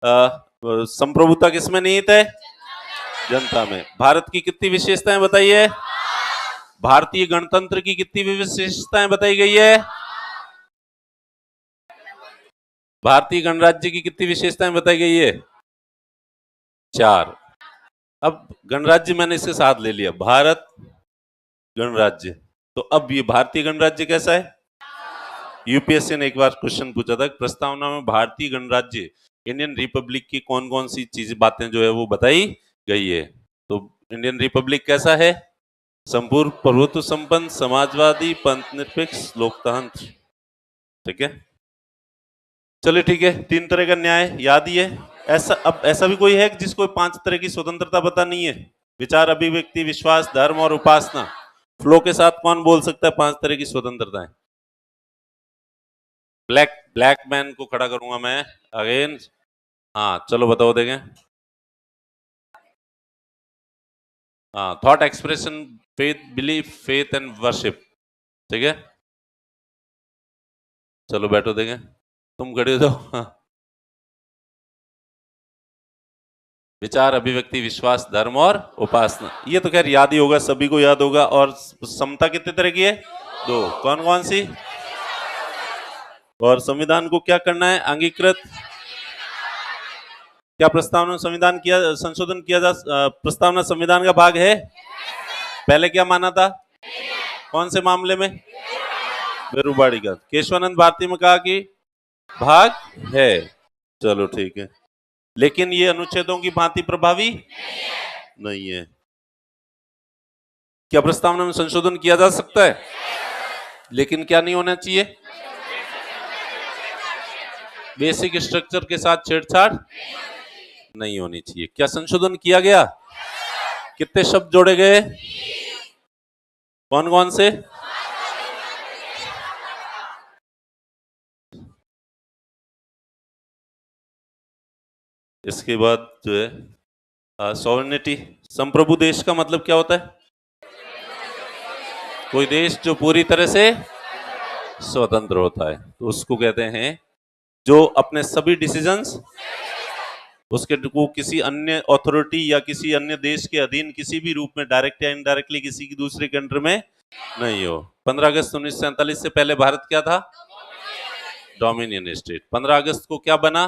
संप्रभुता किसमें निहित है? जनता में। भारत की कितनी विशेषताएं बताइए? भारतीय गणतंत्र की कितनी विशेषताएं बताई गई है? भारतीय गणराज्य की कितनी विशेषताएं बताई गई है? 4। अब गणराज्य मैंने इसके साथ ले लिया, भारत गणराज्य, तो अब ये भारतीय गणराज्य कैसा है? यूपीएससी ने एक बार क्वेश्चन पूछा था, प्रस्तावना में भारतीय गणराज्य इंडियन रिपब्लिक की कौन कौन सी चीजें बातें जो है वो बताई गई है। तो इंडियन रिपब्लिक कैसा है? संपूर्ण प्रभुत्व संपन्न, समाजवादी, पंथ निरपेक्ष, लोकतंत्र। ठीक है, चलिए ठीक है। 3 तरह का न्याय याद ही है। अब ऐसा भी कोई है जिसको 5 तरह की स्वतंत्रता पता नहीं है? विचार, अभिव्यक्ति, विश्वास, धर्म और उपासना। फ्लो के साथ कौन बोल सकता है 5 तरह की स्वतंत्रताएं? ब्लैक मैन को खड़ा करूंगा मैं अगेन। हाँ चलो बताओ देखें। हाँ, thought expression, faith, belief, faith and worship. ठीक है, चलो बैठो देखें। तुम खड़े हो जाओ। हाँ। विचार, अभिव्यक्ति, विश्वास, धर्म और उपासना, ये तो खैर याद ही होगा, सभी को याद होगा। और समता कितने तरह की है? 2। कौन कौन सी? और संविधान को क्या करना है? अंगीकृत। क्या प्रस्तावना संविधान किया, संशोधन किया जा, प्रस्तावना संविधान का भाग है? पहले क्या माना था? कौन से मामले में? बेरुबाड़ी का। केशवानंद भारती में कहा कि भाग है। चलो ठीक है, लेकिन ये अनुच्छेदों की भांति प्रभावी नहीं है। क्या प्रस्तावना में संशोधन किया जा सकता है? लेकिन क्या नहीं होना चाहिए? बेसिक स्ट्रक्चर के साथ छेड़छाड़ नहीं होनी चाहिए। क्या संशोधन किया गया? कितने शब्द जोड़े गए? कौन कौन से? इसके बाद जो है सॉवरेनिटी, संप्रभु देश का मतलब क्या होता है? कोई देश जो पूरी तरह से स्वतंत्र होता है, तो उसको कहते हैं जो अपने सभी डिसीजंस उसके को किसी अन्य अथॉरिटी या किसी अन्य देश के अधीन किसी भी रूप में डायरेक्ट या इनडायरेक्टली किसी की दूसरे कंट्री में नहीं हो। 15 अगस्त 1947 से पहले भारत क्या था? Dominion state. 15 अगस्त को क्या बना?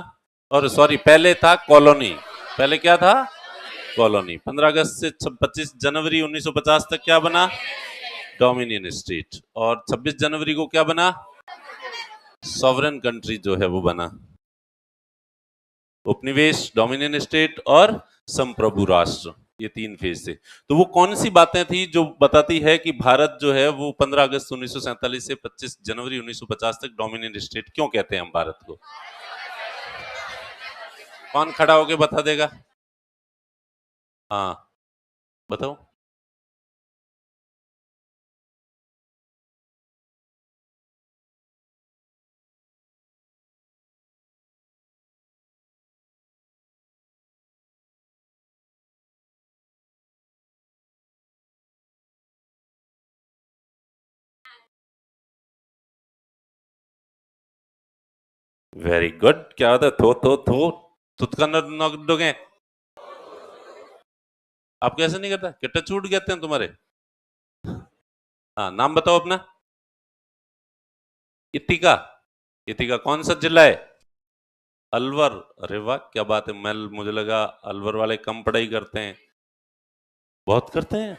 और सॉरी, पहले था कॉलोनी। पहले क्या था? कॉलोनी। 15 अगस्त से 25 जनवरी 1950 तक क्या बना? Dominion state. और 26 जनवरी को क्या बना? सॉवरेन कंट्री जो है वो बना। उपनिवेश, डोमिनियन स्टेट और संप्रभु राष्ट्र, ये 3 फेज थे। तो वो कौन सी बातें थी जो बताती है कि भारत जो है वो 15 अगस्त 1947 से 25 जनवरी 1950 तक डोमिनियन स्टेट क्यों कहते हैं हम भारत को? कौन खड़ा होके बता देगा? हाँ बताओ। Very good. क्या होता है? थो तुतका नोगे। आप कैसे नहीं करता? किट्टा चूट कहते हैं तुम्हारे। हाँ, नाम बताओ अपना। इतिका। इतिका कौन सा जिला है? अलवर। अरे वाह, क्या बात है। मुझे लगा अलवर वाले कम पढ़ाई करते हैं। बहुत करते हैं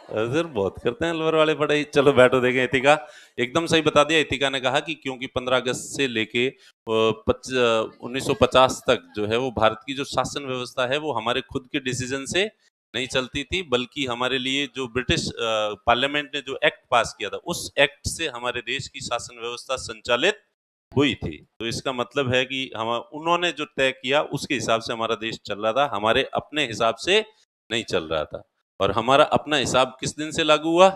सर, बहुत करते हैं अलवर वाले पढ़ाई। चलो बैठो देखें। इतिका एकदम सही बता दिया। इतिका ने कहा कि क्योंकि 15 अगस्त से लेके 1950 तक जो है वो भारत की जो शासन व्यवस्था है वो हमारे खुद के डिसीजन से नहीं चलती थी, बल्कि हमारे लिए जो ब्रिटिश पार्लियामेंट ने जो एक्ट पास किया था उस एक्ट से हमारे देश की शासन व्यवस्था संचालित हुई थी। तो इसका मतलब है कि हम उन्होंने जो तय किया उसके हिसाब से हमारा देश चल रहा था, हमारे अपने हिसाब से नहीं चल रहा था। और हमारा अपना हिसाब किस दिन से लागू हुआ?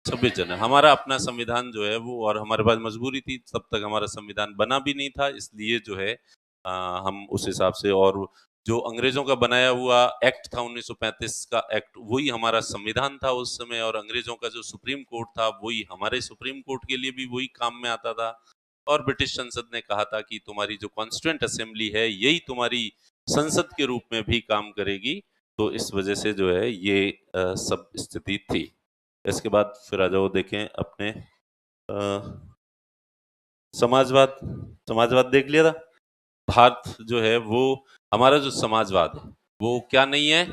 26 जनवरी। हमारा अपना संविधान जो है वो, और हमारे पास मजबूरी थी, तब तक हमारा संविधान बना भी नहीं था, इसलिए जो है हम उस हिसाब से, और जो अंग्रेजों का बनाया हुआ एक्ट था 1935 का एक्ट, वही हमारा संविधान था उस समय। और अंग्रेजों का जो सुप्रीम कोर्ट था वही हमारे सुप्रीम कोर्ट के लिए भी वही काम में आता था। और ब्रिटिश संसद ने कहा था कि तुम्हारी जो कॉन्स्टिट्यूएंट असेंबली है यही तुम्हारी संसद के रूप में भी काम करेगी। तो इस वजह से जो है ये सब स्थिति थी। इसके बाद फिर आ जाओ देखें अपने समाजवाद। समाजवाद देख लिया था। भारत जो है वो हमारा जो समाजवाद है वो क्या नहीं है,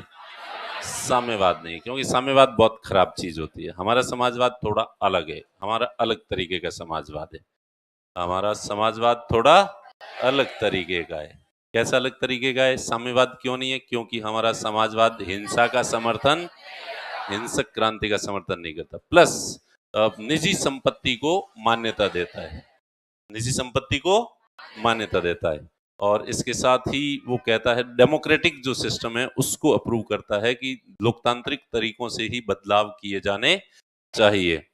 साम्यवाद नहीं है, क्योंकि साम्यवाद बहुत खराब चीज होती है। हमारा समाजवाद थोड़ा अलग है, हमारा अलग तरीके का समाजवाद है। हमारा समाजवाद थोड़ा अलग तरीके का है। कैसा अलग तरीके का है? साम्यवाद क्यों नहीं है? क्योंकि हमारा समाजवाद हिंसा का समर्थन, हिंसक क्रांति का समर्थन नहीं करता, प्लस निजी संपत्ति को मान्यता देता है, निजी संपत्ति को मान्यता देता है। और इसके साथ ही वो कहता है डेमोक्रेटिक जो सिस्टम है उसको अप्रूव करता है कि लोकतांत्रिक तरीकों से ही बदलाव किए जाने चाहिए।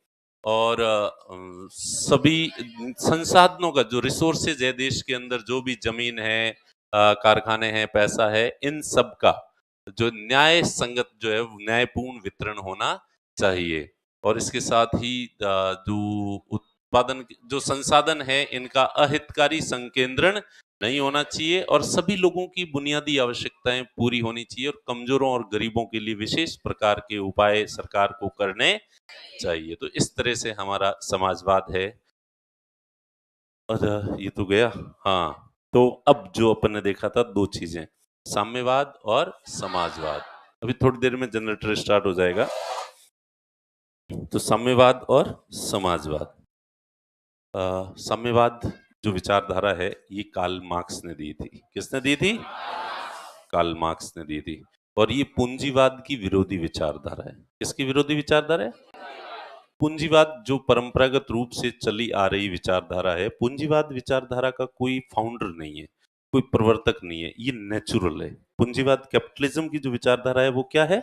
और सभी संसाधनों का जो रिसोर्सेज है देश के अंदर, जो भी जमीन है, कारखाने हैं, पैसा है, इन सब का जो न्याय संगत जो है न्यायपूर्ण वितरण होना चाहिए। और इसके साथ ही जो उत्पादन जो संसाधन है इनका अहितकारी संकेंद्रण नहीं होना चाहिए और सभी लोगों की बुनियादी आवश्यकताएं पूरी होनी चाहिए और कमजोरों और गरीबों के लिए विशेष प्रकार के उपाय सरकार को करने चाहिए। तो इस तरह से हमारा समाजवाद है। और ये तो गया। हाँ, तो अब जो अपन ने देखा था दो चीजें, साम्यवाद और समाजवाद। अभी थोड़ी देर में जनरेटर स्टार्ट हो जाएगा। तो साम्यवाद और समाजवाद। साम्यवाद जो विचारधारा है ये कार्ल मार्क्स ने दी थी। किसने दी थी? कार्ल मार्क्स ने दी थी। और ये पूंजीवाद की विरोधी विचारधारा है। किसकी विरोधी विचारधारा है? पूंजीवाद जो परंपरागत रूप से चली आ रही विचारधारा है। पूंजीवाद विचारधारा का कोई फाउंडर नहीं है, कोई प्रवर्तक नहीं है, ये नेचुरल है। पूंजीवाद कैपिटलिज्म की जो विचारधारा है वो क्या है?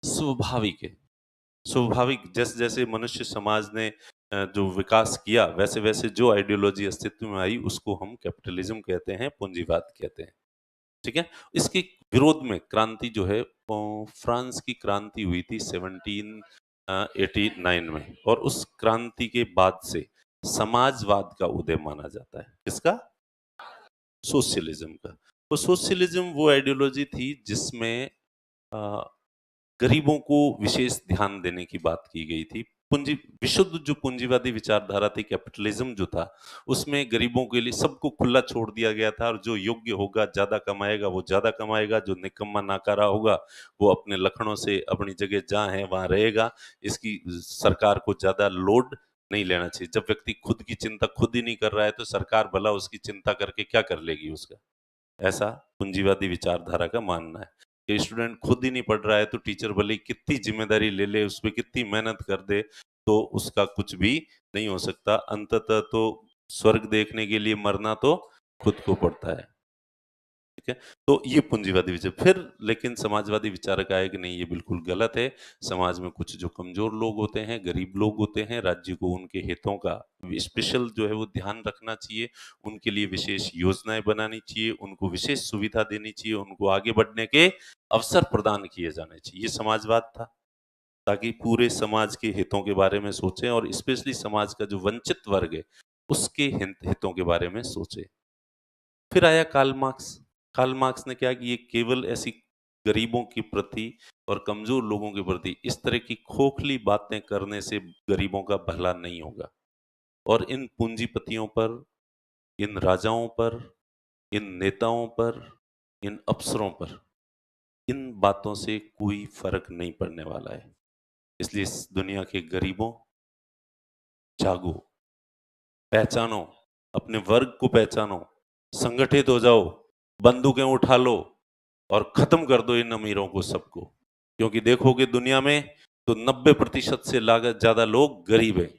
स्वाभाविक है। स्वाभाविक, जैसे जैसे मनुष्य समाज ने जो विकास किया वैसे वैसे जो आइडियोलॉजी अस्तित्व में आई उसको हम कैपिटलिज्म कहते हैं, पूंजीवाद कहते हैं। ठीक है। इसके विरोध में क्रांति जो है फ्रांस की क्रांति हुई थी 1789 में, और उस क्रांति के बाद से समाजवाद का उदय माना जाता है। किसका? सोशलिज्म का। तो सोशलिज्म वो आइडियोलॉजी थी जिसमें गरीबों को विशेष ध्यान देने की बात की गई थी। पूंजी विशुद्ध जो पूंजीवादी विचारधारा थी, कैपिटलिज्म जो था, उसमें गरीबों के लिए सबको खुला छोड़ दिया गया था और जो योग्य होगा ज्यादा कमाएगा वो ज्यादा कमाएगा, जो निकम्मा नाकारा होगा वो अपने लक्षणों से अपनी जगह जहाँ है वहां रहेगा। इसकी सरकार को ज्यादा लोड नहीं लेना चाहिए। जब व्यक्ति खुद की चिंता खुद ही नहीं कर रहा है तो सरकार भला उसकी चिंता करके क्या कर लेगी उसका। ऐसा पूंजीवादी विचारधारा का मानना है कि स्टूडेंट खुद ही नहीं पढ़ रहा है तो टीचर भले कितनी जिम्मेदारी ले ले, उस पर कितनी मेहनत कर दे, तो उसका कुछ भी नहीं हो सकता। अंततः तो स्वर्ग देखने के लिए मरना तो खुद को पड़ता है। ठीक है। तो ये पूंजीवादी विचार। फिर लेकिन समाजवादी विचारक आए कि नहीं, ये बिल्कुल गलत है। समाज में कुछ जो कमजोर लोग होते हैं, गरीब लोग होते हैं, राज्य को उनके हितों का स्पेशल जो है वो ध्यान रखना चाहिए, उनके लिए विशेष योजनाएं बनानी चाहिए, उनको विशेष सुविधा देनी चाहिए, उनको आगे बढ़ने के अवसर प्रदान किए जाने चाहिए। ये समाजवाद था, ताकि पूरे समाज के हितों के बारे में सोचें और स्पेशली समाज का जो वंचित वर्ग है उसके हितों के बारे में सोचे। फिर आया कार्ल मार्क्स। कार्ल मार्क्स ने क्या कि ये केवल ऐसी गरीबों के प्रति और कमजोर लोगों के प्रति इस तरह की खोखली बातें करने से गरीबों का भला नहीं होगा, और इन पूंजीपतियों पर, इन राजाओं पर, इन नेताओं पर, इन अफसरों पर, इन बातों से कोई फर्क नहीं पड़ने वाला है। इसलिए इस दुनिया के गरीबों, जागो, पहचानो, अपने वर्ग को पहचानो, संगठित हो जाओ, बंदूकें उठा लो और खत्म कर दो इन अमीरों को सबको। क्योंकि देखोगे दुनिया में तो 90% से लागत ज्यादा लोग गरीब हैं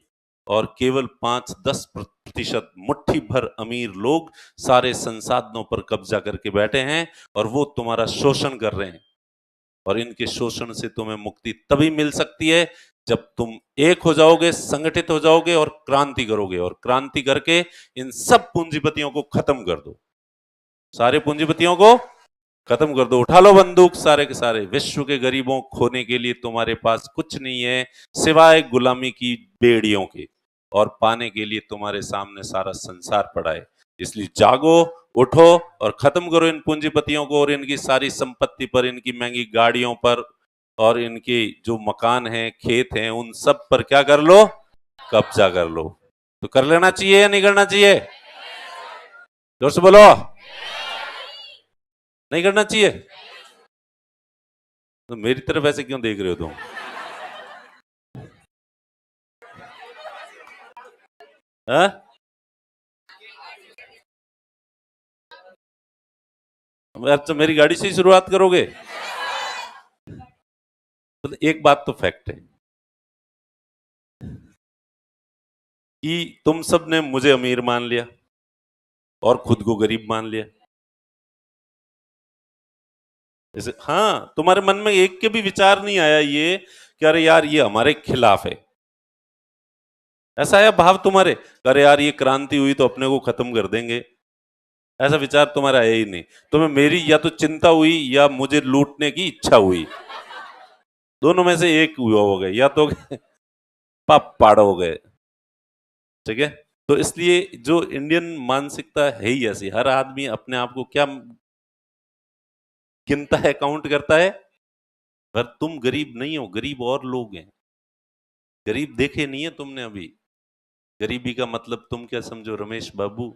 और केवल 5-10% मुट्ठी भर अमीर लोग सारे संसाधनों पर कब्जा करके बैठे हैं और वो तुम्हारा शोषण कर रहे हैं। और इनके शोषण से तुम्हें मुक्ति तभी मिल सकती है जब तुम एक हो जाओगे, संगठित हो जाओगे और क्रांति करोगे, और क्रांति करके इन सब पूंजीपतियों को खत्म कर दो। सारे पूंजीपतियों को खत्म कर दो, उठा लो बंदूक सारे के सारे। विश्व के गरीबों खोने के लिए तुम्हारे पास कुछ नहीं है सिवाय गुलामी की बेड़ियों के, और पाने के लिए तुम्हारे सामने सारा संसार पड़ा है। इसलिए जागो, उठो और खत्म करो इन पूंजीपतियों को और इनकी सारी संपत्ति पर, इनकी महंगी गाड़ियों पर और इनके जो मकान हैं, खेत हैं, उन सब पर क्या कर लो? कब्जा कर लो। तो कर लेना चाहिए या नहीं करना चाहिए? जोर से बोलो। नहीं करना चाहिए? तो मेरी तरफ ऐसे क्यों देख रहे हो तुम? हाँ? अच्छा, मेरी गाड़ी से ही शुरुआत करोगे? तो एक बात तो फैक्ट है कि तुम सब ने मुझे अमीर मान लिया और खुद को गरीब मान लिया। जैसे हाँ, तुम्हारे मन में एक के भी विचार नहीं आया ये कि अरे यार ये हमारे खिलाफ है। ऐसा आया भाव तुम्हारे? अरे यार ये क्रांति हुई तो अपने को खत्म कर देंगे। ऐसा विचार तुम्हारा आया ही नहीं। तुम्हें मेरी या तो चिंता हुई या मुझे लूटने की इच्छा हुई। दोनों में से एक हुआ हो गए, या तो पाप पाड़ हो गए। ठीक है? तो इसलिए जो इंडियन मानसिकता है ही ऐसी, हर आदमी अपने आप को क्या गिनता है, काउंट करता है? पर तुम गरीब नहीं हो, गरीब और लोग हैं। गरीब देखे नहीं है तुमने अभी। गरीबी का मतलब तुम क्या समझो रमेश बाबू?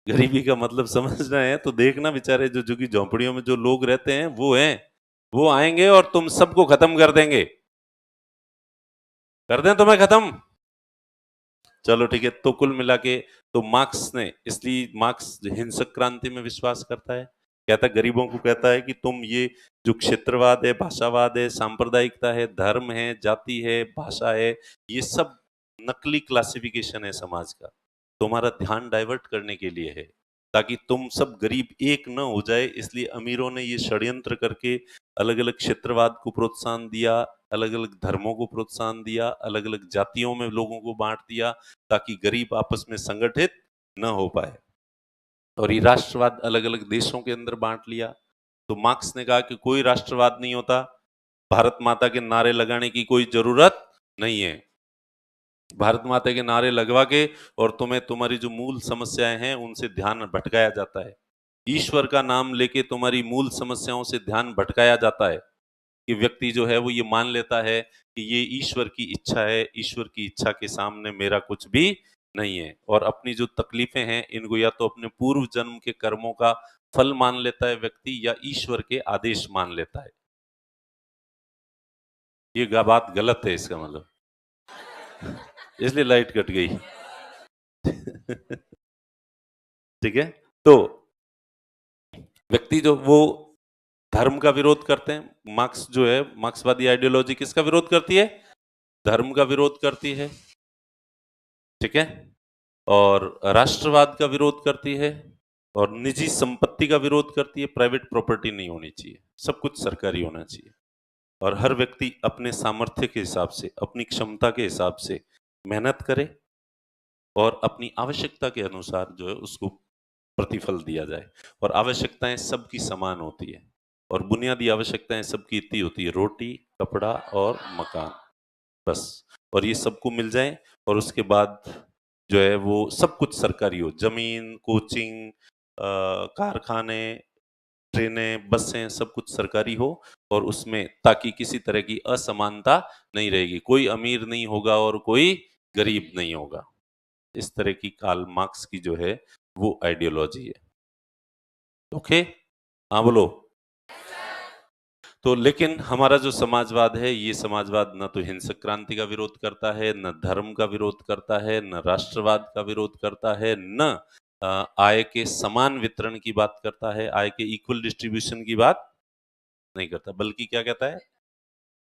गरीबी का मतलब समझना है तो देखना, बेचारे जो झुग्गी झोंपड़ियों में जो लोग रहते हैं वो हैं। वो आएंगे और तुम सबको खत्म कर देंगे। कर दें तुम्हें खत्म? चलो ठीक है। तो कुल मिला के तो मार्क्स ने, इसलिए मार्क्स हिंसक क्रांति में विश्वास करता है। कहता है, गरीबों को कहता है कि तुम ये जो क्षेत्रवाद है, भाषावाद है, सांप्रदायिकता है, धर्म है, जाति है, भाषा है, ये सब नकली क्लासिफिकेशन है समाज का। तुम्हारा ध्यान डाइवर्ट करने के लिए है, ताकि तुम सब गरीब एक न हो जाए। इसलिए अमीरों ने ये षड्यंत्र करके अलग अलग क्षेत्रवाद को प्रोत्साहन दिया, अलग अलग धर्मों को प्रोत्साहन दिया, अलग अलग जातियों में लोगों को बांट दिया, ताकि गरीब आपस में संगठित न हो पाए। और ये राष्ट्रवाद अलग अलग देशों के अंदर बांट लिया। तो मार्क्स ने कहा कि कोई राष्ट्रवाद नहीं होता, भारत माता के नारे लगाने की कोई जरूरत नहीं है। भारत माता के नारे लगवा के और तुम्हें तुम्हारी जो मूल समस्याएं हैं उनसे ध्यान भटकाया जाता है। ईश्वर का नाम लेके तुम्हारी मूल समस्याओं से ध्यान भटकाया जाता है कि व्यक्ति जो है वो ये मान लेता है कि ये ईश्वर की इच्छा है, ईश्वर की इच्छा के सामने मेरा कुछ भी नहीं है। और अपनी जो तकलीफें हैं इनको या तो अपने पूर्व जन्म के कर्मों का फल मान लेता है व्यक्ति, या ईश्वर के आदेश मान लेता है। ये बात गलत है इसका मतलब। इसलिए लाइट कट गई। ठीक है? तो व्यक्ति जो वो धर्म का विरोध करते हैं। मार्क्स जो है, मार्क्सवादी आइडियोलॉजी किसका विरोध करती है? धर्म का विरोध करती है। ठीक है? और राष्ट्रवाद का विरोध करती है और निजी संपत्ति का विरोध करती है। प्राइवेट प्रॉपर्टी नहीं होनी चाहिए, सब कुछ सरकारी होना चाहिए। और हर व्यक्ति अपने सामर्थ्य के हिसाब से, अपनी क्षमता के हिसाब से मेहनत करे और अपनी आवश्यकता के अनुसार जो है उसको प्रतिफल दिया जाए। और आवश्यकताएं सबकी समान होती है और बुनियादी आवश्यकताएं सबकी इतनी होती है, रोटी, कपड़ा और मकान, बस। और ये सबको मिल जाए और उसके बाद जो है वो सब कुछ सरकारी हो, जमीन, कोचिंग, कारखाने, ट्रेनें, बसें, सब कुछ सरकारी हो। और उसमें ताकि किसी तरह की असमानता नहीं रहेगी, कोई अमीर नहीं होगा और कोई गरीब नहीं होगा। इस तरह की कार्ल मार्क्स की जो है वो आइडियोलॉजी है। ओके? हाँ बोलो। तो लेकिन हमारा जो समाजवाद है, ये समाजवाद न तो हिंसक क्रांति का विरोध करता है, न धर्म का विरोध करता है, न राष्ट्रवाद का विरोध करता है, न आय के समान वितरण की बात करता है, आय के इक्वल डिस्ट्रीब्यूशन की बात नहीं करता, बल्कि क्या कहता है?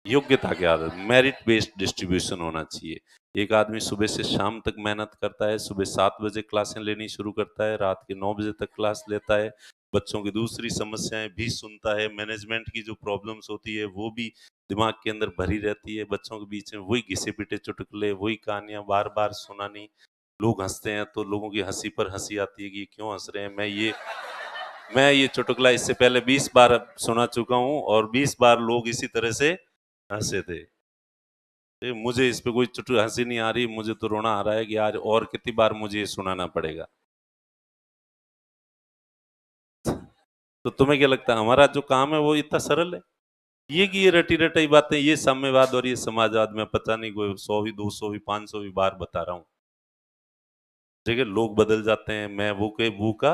योग्यता के आधार, मेरिट बेस्ड डिस्ट्रीब्यूशन होना चाहिए। एक आदमी सुबह से शाम तक मेहनत करता है, सुबह 7 बजे क्लासें लेनी शुरू करता है, रात के 9 बजे तक क्लास लेता है, बच्चों की दूसरी समस्याएं भी सुनता है, मैनेजमेंट की जो प्रॉब्लम्स होती है वो भी दिमाग के अंदर भरी रहती है, बच्चों के बीच में वही घिसे पिटे चुटकुले, वही कहानियां बार बार सुनानी। लोग हंसते हैं तो लोगों की हंसी पर हंसी आती है कि क्यों हंस रहे हैं। मैं ये चुटकुला इससे पहले 20 बार सुना चुका हूँ और 20 बार लोग इसी तरह से हंसे थे। मुझे इस पे कोई चुटकी हंसी नहीं आ रही, मुझे तो रोना आ रहा है कि आज और कितनी बार मुझे ये सुनाना पड़ेगा। तो तुम्हें क्या लगता है हमारा जो काम है वो इतना सरल है? ये कि ये रटी रटाई बातें, ये साम्यवाद और ये समाजवाद में पता नहीं कोई 100 भी 200 भी 500 भी बार बता रहा हूँ। ठीक है, लोग बदल जाते हैं, मैं वो के वो का,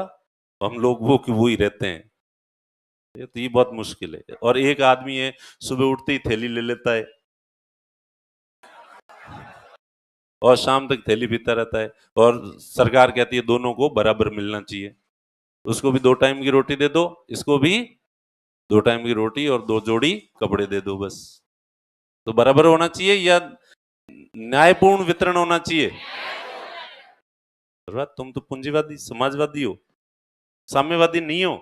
हम लोग वो के वो ही रहते हैं। ये बहुत मुश्किल है। और एक आदमी है, सुबह उठते ही थैली ले लेता है और शाम तक थैली पीता रहता है, और सरकार कहती है दोनों को बराबर मिलना चाहिए। उसको भी 2 टाइम की रोटी दे दो, इसको भी 2 टाइम की रोटी और 2 जोड़ी कपड़े दे दो बस। तो बराबर होना चाहिए या न्यायपूर्ण वितरण होना चाहिए? तुम तो पूंजीवादी समाजवादी हो, साम्यवादी नहीं हो।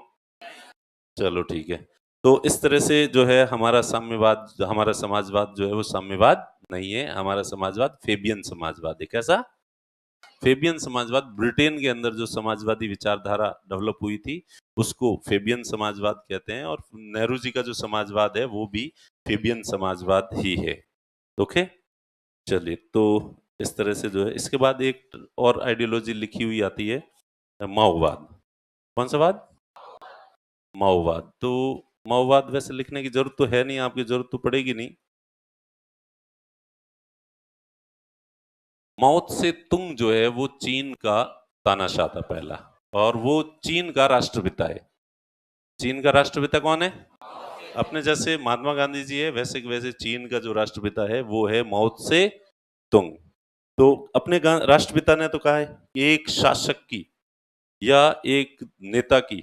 चलो ठीक है। तो इस तरह से जो है हमारा साम्यवाद, हमारा समाजवाद जो है वो साम्यवाद नहीं है, हमारा समाजवाद फेबियन समाजवाद है। कैसा? फेबियन समाजवाद। ब्रिटेन के अंदर जो समाजवादी विचारधारा डेवलप हुई थी उसको फेबियन समाजवाद कहते हैं, और नेहरू जी का जो समाजवाद है वो भी फेबियन समाजवाद ही है। ओके, चलिए। तो इस तरह से जो है, इसके बाद एक और आइडियोलॉजी लिखी हुई आती है, माओवाद। कौन सा वाद? माओवाद। तो माओवाद वैसे लिखने की जरूरत तो है नहीं, आपकी जरूरत तो पड़ेगी नहीं। माओ से तुंग जो है वो चीन का तानाशाह था पहला, और वो चीन का राष्ट्रपिता है। चीन का राष्ट्रपिता कौन है? अपने जैसे महात्मा गांधी जी है, वैसे वैसे चीन का जो राष्ट्रपिता है वो है माओ से तुंग। तो अपने राष्ट्रपिता ने तो कहा है कि एक शासक की या एक नेता की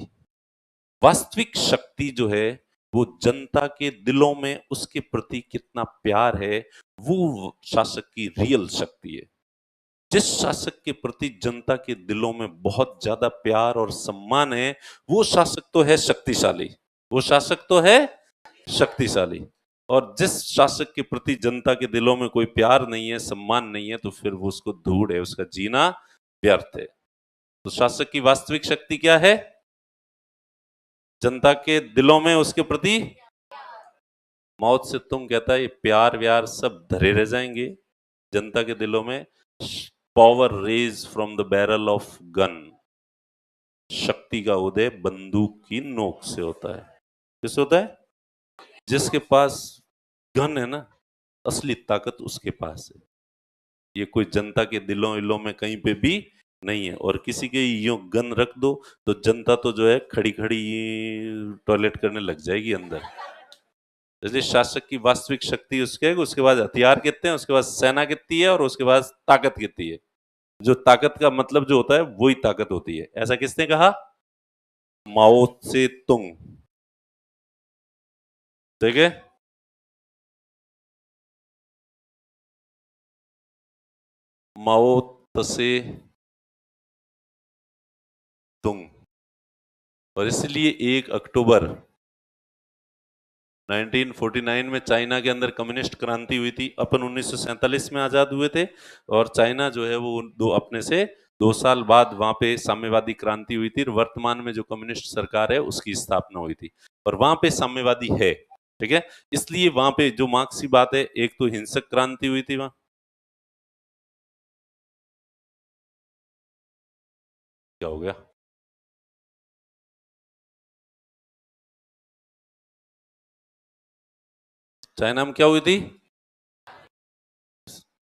वास्तविक शक्ति जो है वो जनता के दिलों में उसके प्रति कितना प्यार है, वो शासक की रियल शक्ति है। जिस शासक के प्रति जनता के दिलों में बहुत ज्यादा प्यार और सम्मान है, वो शासक तो है शक्तिशाली। वो शासक तो है शक्तिशाली। और जिस शासक के प्रति जनता के दिलों में कोई प्यार नहीं है, सम्मान नहीं है, तो फिर वो उसको धूड़ है, उसका जीना व्यर्थ है। तो शासक की वास्तविक शक्ति क्या है? जनता के दिलों में उसके प्रति। मौत से तुम कहता है ये प्यार व्यार सब धरे रह जाएंगे जनता के दिलों में। Power raise from the barrel of gun. शक्ति का उदय बंदूक की नोक से होता है। किससे होता है? जिसके पास गन है ना, असली ताकत उसके पास है। ये कोई जनता के दिलों इलों में कहीं पे भी नहीं है। और किसी के यूं गन रख दो तो जनता तो जो है खड़ी खड़ी टॉयलेट करने लग जाएगी अंदर। इसलिए शासक की वास्तविक शक्ति उसके बाद हथियार कितने हैं, उसके बाद सेना कितनी है, और उसके बाद ताकत कितनी है। जो ताकत का मतलब जो होता है वही ताकत होती है। ऐसा किसने कहा? माओ से तुंग। ठीक है। माओ तसे तुंग। और इसलिए 1 अक्टूबर 1949 में चाइना के अंदर कम्युनिस्ट क्रांति हुई थी। अपन 1947 में आजाद हुए थे, और चाइना जो है वो अपने से 2 साल बाद वहां पे साम्यवादी क्रांति हुई थी। वर्तमान में जो कम्युनिस्ट सरकार है उसकी स्थापना हुई थी, और वहां पे साम्यवादी है। ठीक है। इसलिए वहां पे जो मार्क्स की बात है, एक तो हिंसक क्रांति हुई थी वहां। क्या हो गया? चाइना में क्या हुई थी?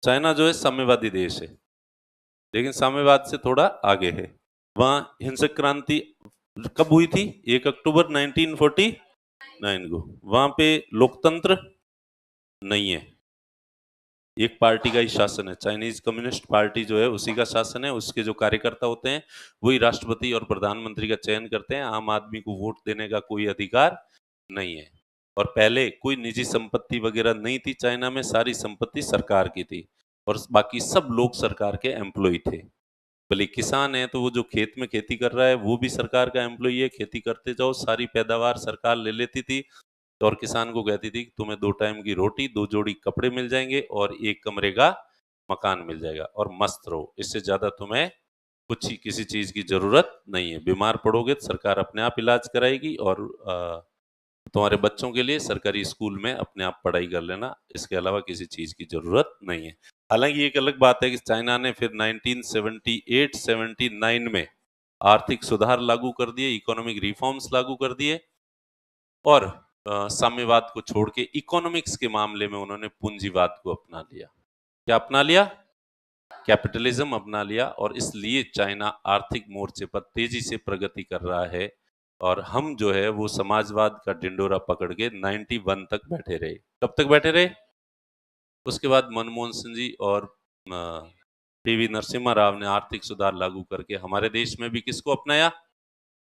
चाइना जो है साम्यवादी देश है, लेकिन साम्यवाद से थोड़ा आगे है। वहां हिंसक क्रांति कब हुई थी? 1 अक्टूबर 1949 को। वहां पे लोकतंत्र नहीं है, एक पार्टी का ही शासन है। चाइनीज कम्युनिस्ट पार्टी जो है उसी का शासन है। उसके जो कार्यकर्ता होते हैं वही राष्ट्रपति और प्रधानमंत्री का चयन करते हैं। आम आदमी को वोट देने का कोई अधिकार नहीं है। और पहले कोई निजी संपत्ति वगैरह नहीं थी चाइना में, सारी संपत्ति सरकार की थी, और बाकी सब लोग सरकार के एम्प्लॉय थे। भले किसान है तो वो जो खेत में खेती कर रहा है वो भी सरकार का एम्प्लॉय है, खेती करते जाओ, सारी पैदावार सरकार ले लेती थी। तो और किसान को कहती थी कि तुम्हें 2 टाइम की रोटी, 2 जोड़ी कपड़े मिल जाएंगे, और एक कमरे का मकान मिल जाएगा, और मस्त रहो, इससे ज्यादा तुम्हें कुछ ही किसी चीज की जरूरत नहीं है। बीमार पड़ोगे तो सरकार अपने आप इलाज कराएगी, और तुम्हारे बच्चों के लिए सरकारी स्कूल में अपने आप पढ़ाई कर लेना, इसके अलावा किसी चीज की जरूरत नहीं है। हालांकि एक अलग बात है कि चाइना ने फिर 1978-79 में आर्थिक सुधार लागू कर दिए, इकोनॉमिक रिफॉर्म्स लागू कर दिए, और साम्यवाद को छोड़ के इकोनॉमिक्स के मामले में उन्होंने पूंजीवाद को अपना लिया। क्या अपना लिया? कैपिटलिज्म अपना लिया, और इसलिए चाइना आर्थिक मोर्चे पर तेजी से प्रगति कर रहा है, और हम जो है वो समाजवाद का डिंडोरा पकड़ के 91 तक बैठे रहे। कब तक बैठे रहे? उसके बाद मनमोहन सिंह जी और पीवी नरसिम्हा राव ने आर्थिक सुधार लागू करके हमारे देश में भी किसको अपनाया?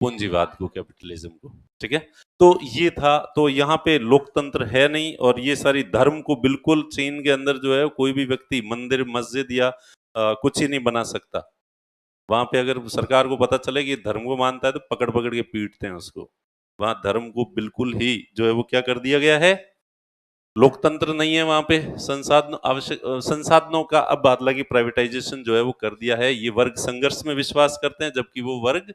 पूंजीवाद को, कैपिटलिज्म को। ठीक है, तो ये था। तो यहाँ पे लोकतंत्र है नहीं, और ये सारी धर्म को बिल्कुल, चीन के अंदर जो है कोई भी व्यक्ति मंदिर मस्जिद या कुछ ही नहीं बना सकता। वहां पे अगर सरकार को पता चले कि धर्म को मानता है तो पकड़ पकड़ के पीटते हैं उसको। वहां धर्म को बिल्कुल ही जो है वो क्या कर दिया गया है? लोकतंत्र नहीं है वहां पे। संसाधन आवश्यक संसाधनों का अब हालांकि प्राइवेटाइजेशन जो है वो कर दिया है। ये वर्ग संघर्ष में विश्वास करते हैं, जबकि वो वर्ग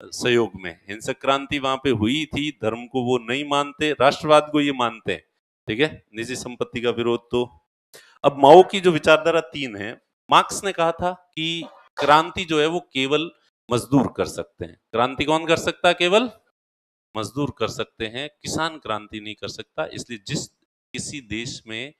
सहयोग में। हिंसक क्रांति वहां पे हुई थी, धर्म को वो नहीं मानते, राष्ट्रवाद को ये मानते हैं। ठीक है, निजी संपत्ति का विरोध। तो अब माओ की जो विचारधारा तीन है। मार्क्स ने कहा था कि क्रांति जो है वो केवल मजदूर कर सकते हैं। क्रांति कौन कर सकता है? केवल मजदूर कर सकते हैं, किसान क्रांति नहीं कर सकता। इसलिए जिस किसी देश में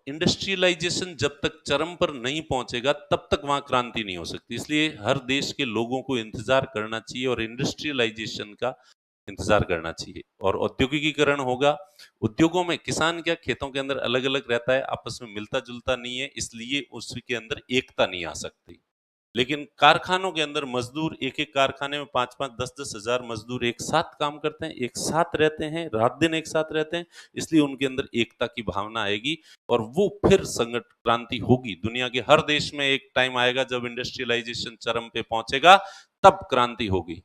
इंडस्ट्रियलाइजेशन जब तक चरम पर नहीं पहुंचेगा तब तक वहां क्रांति नहीं हो सकती। इसलिए हर देश के लोगों को इंतजार करना चाहिए और इंडस्ट्रियलाइजेशन का इंतजार करना चाहिए, और औद्योगिकीकरण होगा। उद्योगों में किसान क्या खेतों के अंदर अलग अलग रहता है, आपस में मिलता जुलता नहीं है, इसलिए उसके अंदर एकता नहीं आ सकती। लेकिन कारखानों के अंदर मजदूर, एक एक कारखाने में 5-5 10-10 हजार मजदूर एक साथ काम करते हैं, एक साथ रहते हैं, रात दिन एक साथ रहते हैं, इसलिए उनके अंदर एकता की भावना आएगी, और वो फिर संगठन क्रांति होगी। दुनिया के हर देश में एक टाइम आएगा जब इंडस्ट्रियलाइजेशन चरम पे पहुंचेगा, तब क्रांति होगी,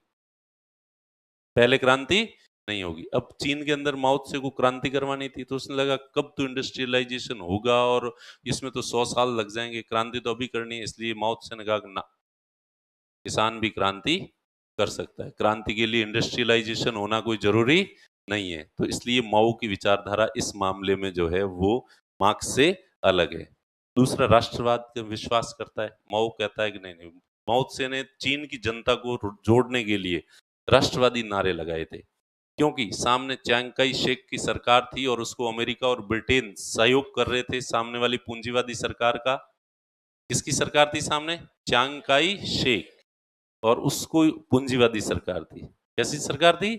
पहले क्रांति नहीं होगी। अब चीन के अंदर माओ त्से को क्रांति करवानी थी, तो उसने लगा कब तो इंडस्ट्रियलाइजेशन होगा और इसमें तो 100 साल लग जाएंगे, क्रांति तो अभी करनी है। इसलिए माओ त्से ने कहा ना, किसान भी क्रांति कर सकता है, क्रांति के लिए इंडस्ट्रियलाइजेशन होना कोई जरूरी नहीं है। तो इसलिए माओ की विचारधारा इस मामले में जो है वो मार्क्स से अलग है। दूसरा, राष्ट्रवाद का विश्वास करता है। माओ कहता है कि नहीं नहीं, माओ त्से ने चीन की जनता को जोड़ने के लिए राष्ट्रवादी नारे लगाए थे, क्योंकि सामने चियांग काई शेक की सरकार थी और उसको अमेरिका और ब्रिटेन सहयोग कर रहे थे, सामने वाली पूंजीवादी सरकार का। किसकी सरकार थी सामने? चियांग काई शेक, और उसको पूंजीवादी सरकार थी। कैसी सरकार थी?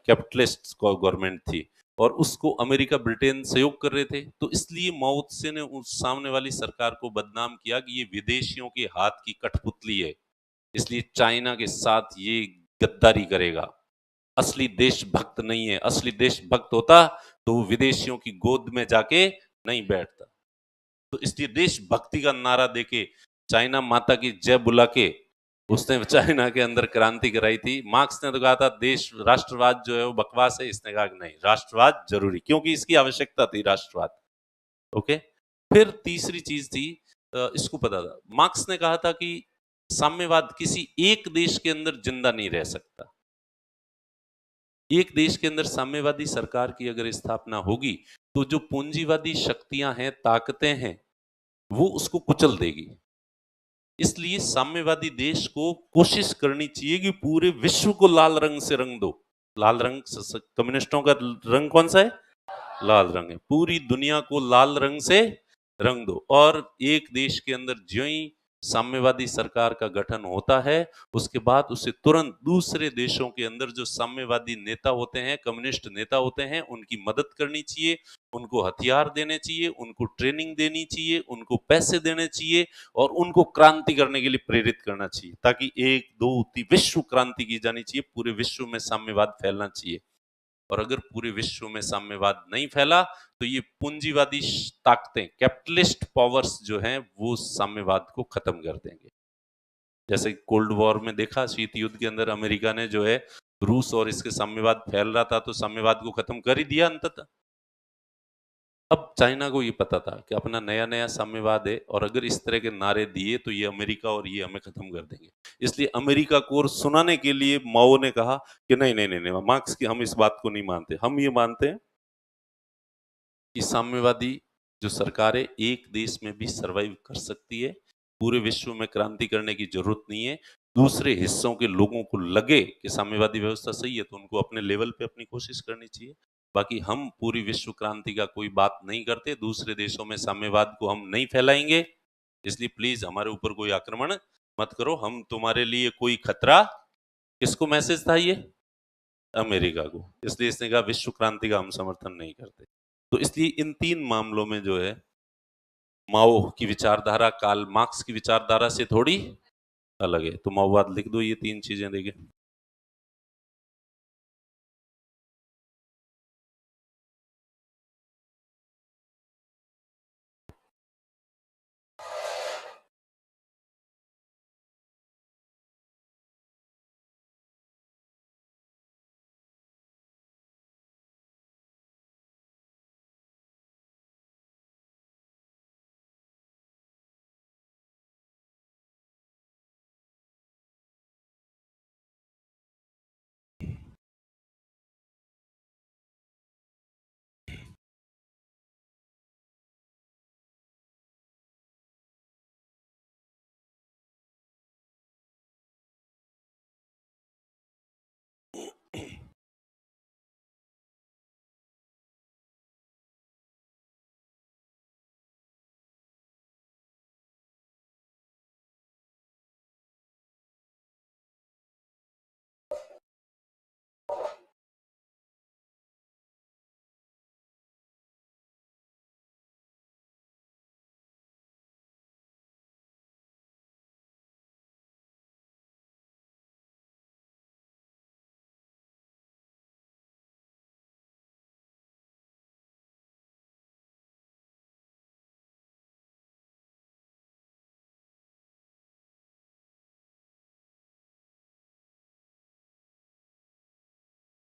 कैपिटलिस्ट गवर्नमेंट थी, और उसको अमेरिका ब्रिटेन सहयोग कर रहे थे। तो इसलिए माओ त्से ने उस सामने वाली सरकार को बदनाम किया कि ये विदेशियों के हाथ की कठपुतली है, इसलिए चाइना के साथ ये गद्दारी करेगा। असली देशभक्त नहीं है। असली देशभक्त होता तो वो विदेशियों की गोद में जाके नहीं बैठता। तो इसलिए देशभक्ति का नारा देके, चाइना माता की जय बुला के उसने चाइना के अंदर क्रांति कराई थी। मार्क्स ने तो कहा था देश राष्ट्रवाद जो है वो बकवास है, इसने कहा कि नहीं, राष्ट्रवाद जरूरी, क्योंकि इसकी आवश्यकता थी, राष्ट्रवाद। ओके। फिर तीसरी चीज थी, इसको पता था, मार्क्स ने कहा था कि साम्यवाद किसी एक देश के अंदर जिंदा नहीं रह सकता। एक देश के अंदर साम्यवादी सरकार की अगर स्थापना होगी तो जो पूंजीवादी शक्तियां हैं, ताकतें हैं, वो उसको कुचल देगी। इसलिए साम्यवादी देश को कोशिश करनी चाहिए कि पूरे विश्व को लाल रंग से रंग दो। लाल रंग, कम्युनिस्टों का रंग कौन सा है? लाल रंग है। पूरी दुनिया को लाल रंग से रंग दो, और एक देश के अंदर ज्यों ही साम्यवादी सरकार का गठन होता है, उसके बाद उसे तुरंत दूसरे देशों के अंदर जो साम्यवादी नेता होते हैं, कम्युनिस्ट नेता होते हैं, उनकी मदद करनी चाहिए, उनको हथियार देने चाहिए, उनको ट्रेनिंग देनी चाहिए, उनको पैसे देने चाहिए, और उनको क्रांति करने के लिए प्रेरित करना चाहिए, ताकि एक दो विश्व क्रांति की जानी चाहिए, पूरे विश्व में साम्यवाद फैलना चाहिए। और अगर पूरे विश्व में साम्यवाद नहीं फैला तो ये पूंजीवादी ताकतें, कैपिटलिस्ट पावर्स जो हैं, वो साम्यवाद को खत्म कर देंगे। जैसे कोल्ड वॉर में देखा, शीत युद्ध के अंदर अमेरिका ने जो है रूस और इसके साम्यवाद फैल रहा था तो साम्यवाद को खत्म कर ही दिया अंततः। अब चाइना को ये पता था कि अपना नया नया साम्यवाद है और अगर इस तरह के नारे दिए तो ये अमेरिका और ये हमें खत्म कर देंगे। इसलिए अमेरिका को और सुनाने के लिए माओ ने कहा कि नहीं नहीं नहीं नहीं, मार्क्स की हम इस बात को नहीं मानते, हम ये मानते हैं कि साम्यवादी जो सरकार है एक देश में भी सरवाइव कर सकती है, पूरे विश्व में क्रांति करने की जरूरत नहीं है। दूसरे हिस्सों के लोगों को लगे कि साम्यवादी व्यवस्था सही है तो उनको अपने लेवल पे अपनी कोशिश करनी चाहिए। बाकी हम पूरी विश्व क्रांति का कोई बात नहीं करते, दूसरे देशों में साम्यवाद को हम नहीं फैलाएंगे, इसलिए प्लीज हमारे ऊपर कोई आक्रमण मत करो, हम तुम्हारे लिए कोई खतरा। किसको मैसेज था ये? अमेरिका को। इसलिए इसने कहा विश्व क्रांति का हम समर्थन नहीं करते। तो इसलिए इन तीन मामलों में जो है माओ की विचारधारा कार्ल मार्क्स की विचारधारा से थोड़ी अलग है। तो माओवाद लिख दो, ये तीन चीजें देखें।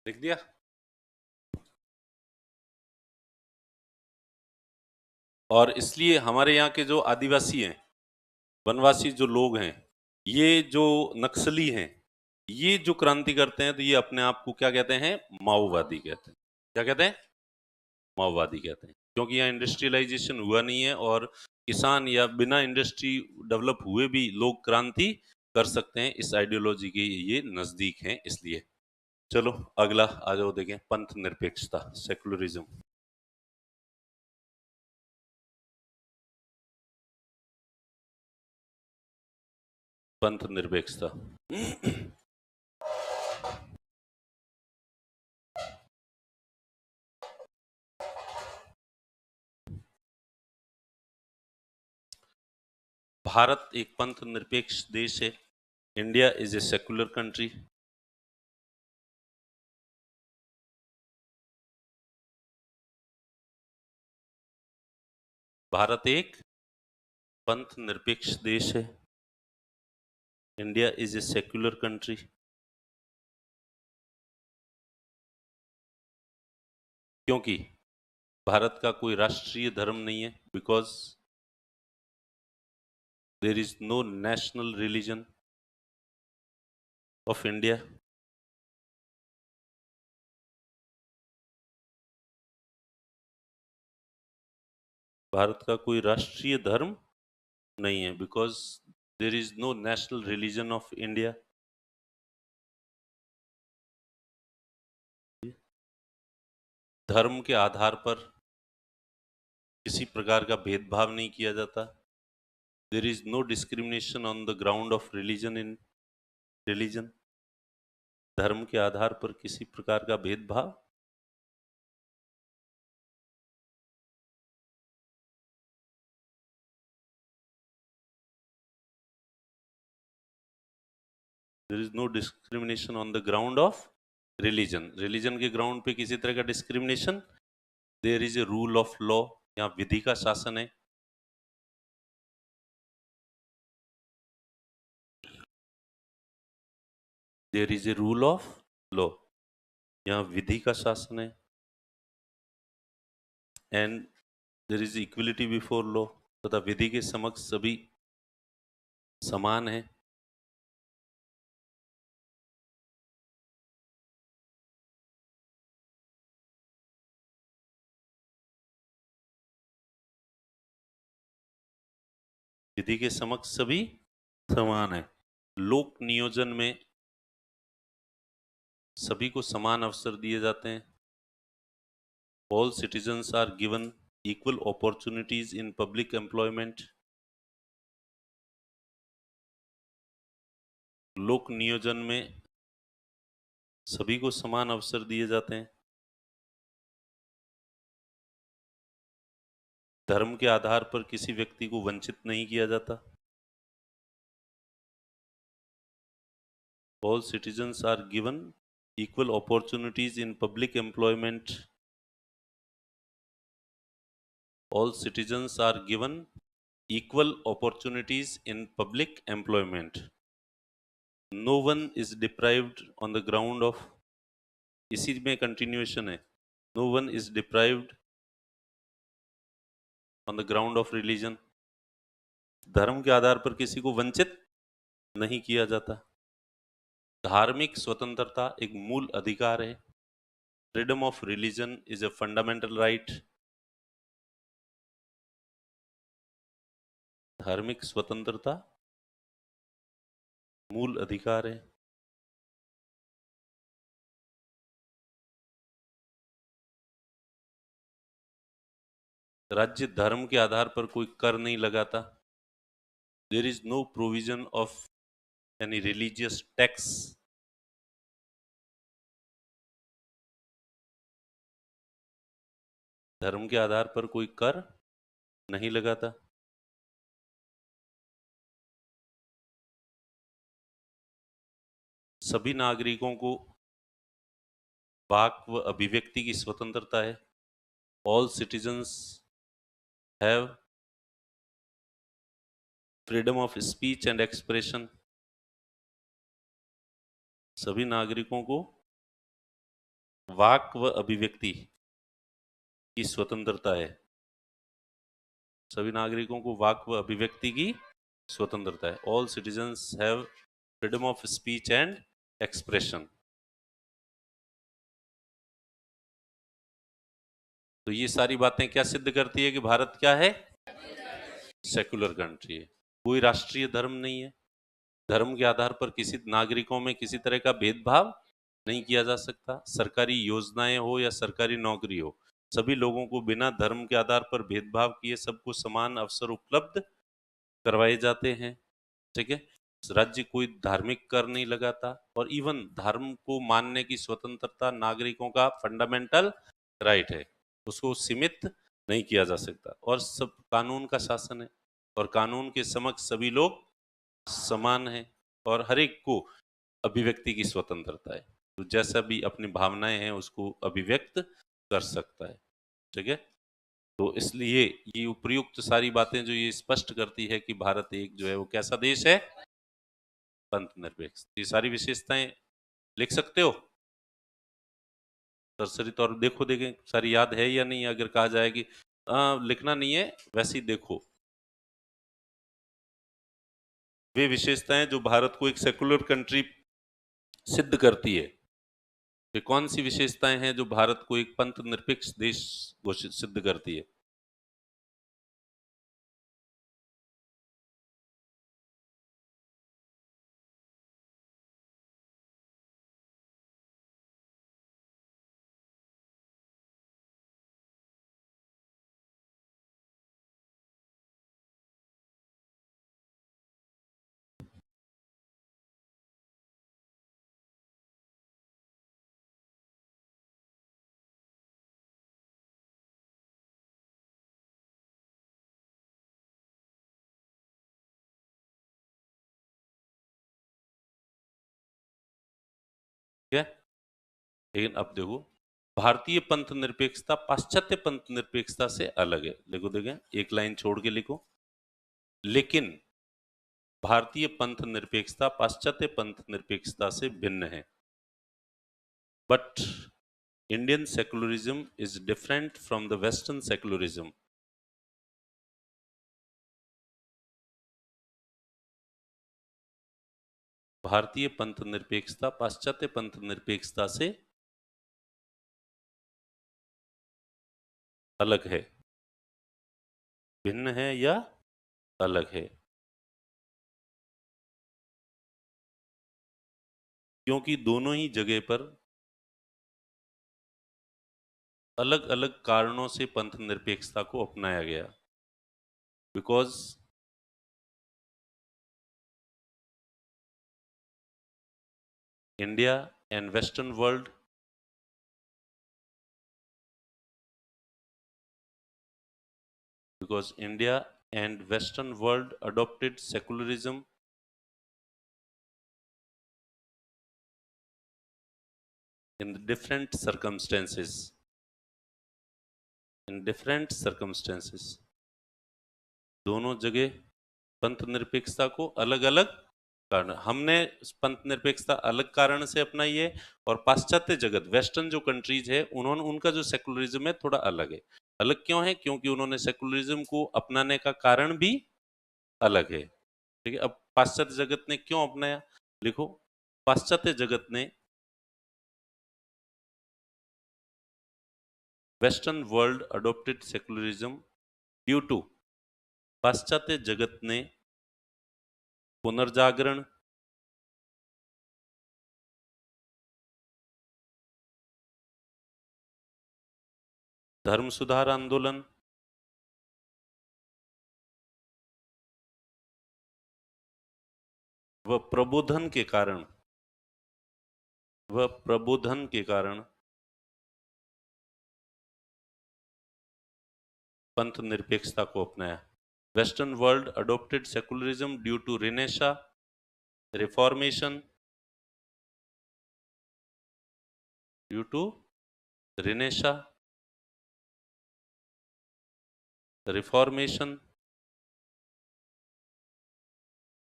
लिख दिया। और इसलिए हमारे यहाँ के जो आदिवासी हैं, वनवासी जो लोग हैं, ये जो नक्सली हैं, ये जो क्रांति करते हैं तो ये अपने आप को क्या कहते हैं? माओवादी कहते हैं। क्या कहते हैं? माओवादी कहते हैं, क्योंकि यहाँ इंडस्ट्रियलाइजेशन हुआ नहीं है और किसान या बिना इंडस्ट्री डेवलप हुए भी लोग क्रांति कर सकते हैं, इस आइडियोलॉजी के ये नजदीक हैं इसलिए। चलो अगला आ जाओ, देखें पंथ निरपेक्षता, सेकुलरिज्म। पंथ निरपेक्षता। भारत एक पंथ निरपेक्ष देश है। India is a secular country. Bharat एक पंथ निरपेक्ष देश है। India is a secular country. क्योंकि भारत का कोई राष्ट्रीय धर्म नहीं है, because there is no national religion of India. Bharat का कोई राष्ट्रीय धर्म नहीं है, because there is no national religion of India. धर्म के आधार पर किसी प्रकार का भेदभाव नहीं किया जाता। There is no discrimination on the ground of religion in religion. धर्म के आधार पर किसी प्रकार का भेदभाव there is no discrimination on the ground of religion. Religion के ग्राउंड पे किसी तरह का discrimination. There is a rule of law, यहाँ विधि का शासन है। There is a rule of law, यहाँ विधि का शासन है। And there is equality before law, तथा विधि के समक्ष सभी समान है। विधि के समक्ष सभी समान है। लोक नियोजन में सभी को समान अवसर दिए जाते हैं। All citizens are given equal opportunities in public employment. लोक नियोजन में सभी को समान अवसर दिए जाते हैं। धर्म के आधार पर किसी व्यक्ति को वंचित नहीं किया जाता। All citizens are given equal opportunities in public employment. All citizens are given equal opportunities in public employment. No one is deprived on the ground of, इसी में continuation है, no one is deprived on the ground of religion. धर्म के आधार पर किसी को वंचित नहीं किया जाता। धार्मिक स्वतंत्रता एक मूल अधिकार है। Freedom of religion is a fundamental right. धार्मिक स्वतंत्रता मूल अधिकार है। राज्य धर्म के आधार पर कोई कर नहीं लगाता। There is no provision of any religious tax. धर्म के आधार पर कोई कर नहीं लगाता। सभी नागरिकों को वाक व अभिव्यक्ति की स्वतंत्रता है। All citizens have freedom of speech and expression. सभी नागरिकों को वाक व अभिव्यक्ति की स्वतंत्रता है। सभी नागरिकों को वाक व अभिव्यक्ति की स्वतंत्रता है। All citizens have freedom of speech and expression. तो ये सारी बातें क्या सिद्ध करती है कि भारत क्या है? सेकुलर कंट्री है। कोई राष्ट्रीय धर्म नहीं है। धर्म के आधार पर किसी नागरिकों में किसी तरह का भेदभाव नहीं किया जा सकता। सरकारी योजनाएं हो या सरकारी नौकरी हो, सभी लोगों को बिना धर्म के आधार पर भेदभाव किए सबको समान अवसर उपलब्ध करवाए जाते हैं। ठीक है। राज्य कोई धार्मिक कर नहीं लगाता, और इवन धर्म को मानने की स्वतंत्रता नागरिकों का फंडामेंटल राइट है, उसको सीमित नहीं किया जा सकता। और सब कानून का शासन है, और कानून के समक्ष सभी लोग समान है, और हर एक को अभिव्यक्ति की स्वतंत्रता है। तो जैसा भी अपनी भावनाएं हैं उसको अभिव्यक्त कर सकता है। ठीक है। तो इसलिए ये उपयुक्त सारी बातें जो ये स्पष्ट करती है कि भारत एक जो है वो कैसा देश है? पंथ निरपेक्ष। ये सारी विशेषताएं लिख सकते हो सरसरी तौर देखो, देखें सारी याद है या नहीं। अगर कहा जाए कि लिखना नहीं है, वैसे ही देखो। वे विशेषताएं जो भारत को एक सेकुलर कंट्री सिद्ध करती है, वे कौन सी विशेषताएं हैं जो भारत को एक पंथ निरपेक्ष देश घोषित सिद्ध करती है? ठीक है। लेकिन अब देखो, भारतीय पंथ निरपेक्षता पाश्चात्य पंथ निरपेक्षता से अलग है। देखो देखें, एक लाइन छोड़ के लिखो। लेकिन भारतीय पंथ निरपेक्षता पाश्चात्य पंथ निरपेक्षता से भिन्न है। But Indian secularism is different from the western secularism. भारतीय पंथ निरपेक्षता पाश्चात्य पंथ निरपेक्षता से अलग है, भिन्न है या अलग है? क्योंकि दोनों ही जगह पर अलग अलग कारणों से पंथ निरपेक्षता को अपनाया गया। Because India and western world adopted secularism in different circumstances. दोनों जगह पंथ निरपेक्षता को अलग अलग कारण, हमने पंथ निरपेक्षता अलग कारण से अपनाई है, और पाश्चात्य जगत वेस्टर्न जो कंट्रीज है उन्होंने उनका जो सेकुलरिज्म है थोड़ा अलग है। अलग क्यों है? क्योंकि उन्होंने सेकुलरिज्म को अपनाने का कारण भी अलग है। ठीक है, अब पाश्चात्य जगत ने क्यों अपनाया, लिखो। पाश्चात्य जगत ने western world adopted secularism due to, पाश्चात्य जगत ने पुनर्जागरण, धर्म सुधार आंदोलन, व प्रबोधन के कारण पंथ निरपेक्षता को अपनाया। Western world adopted secularism due to renaissance, reformation,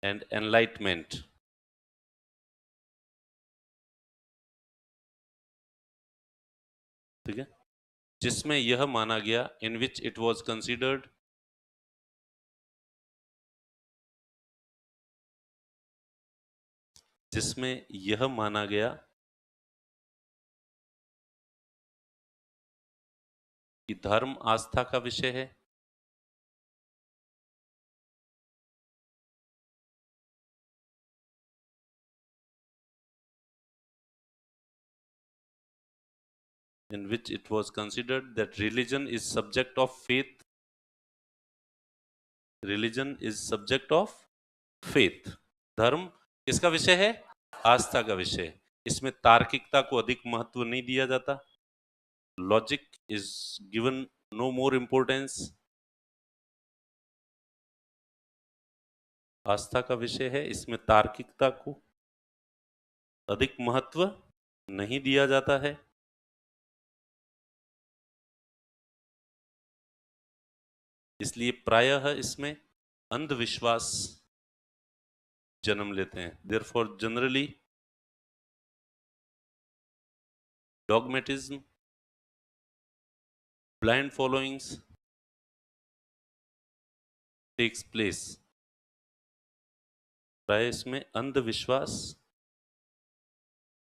and enlightenment. ठीक है, जिसमें यह माना गया, in which it was considered, जिसमें यह माना गया कि धर्म आस्था का विषय है, in which it was considered that religion is subject of faith, धर्म किसका विषय है? आस्था का विषय। इसमें तार्किकता को अधिक महत्व नहीं दिया जाता, logic is given no more importance. आस्था का विषय है, इसमें तार्किकता को अधिक महत्व नहीं दिया जाता है। इसलिए प्रायः इसमें अंधविश्वास जन्म लेते हैं। Therefore generally dogmatism, blind followings takes place. प्राय इसमें अंधविश्वास,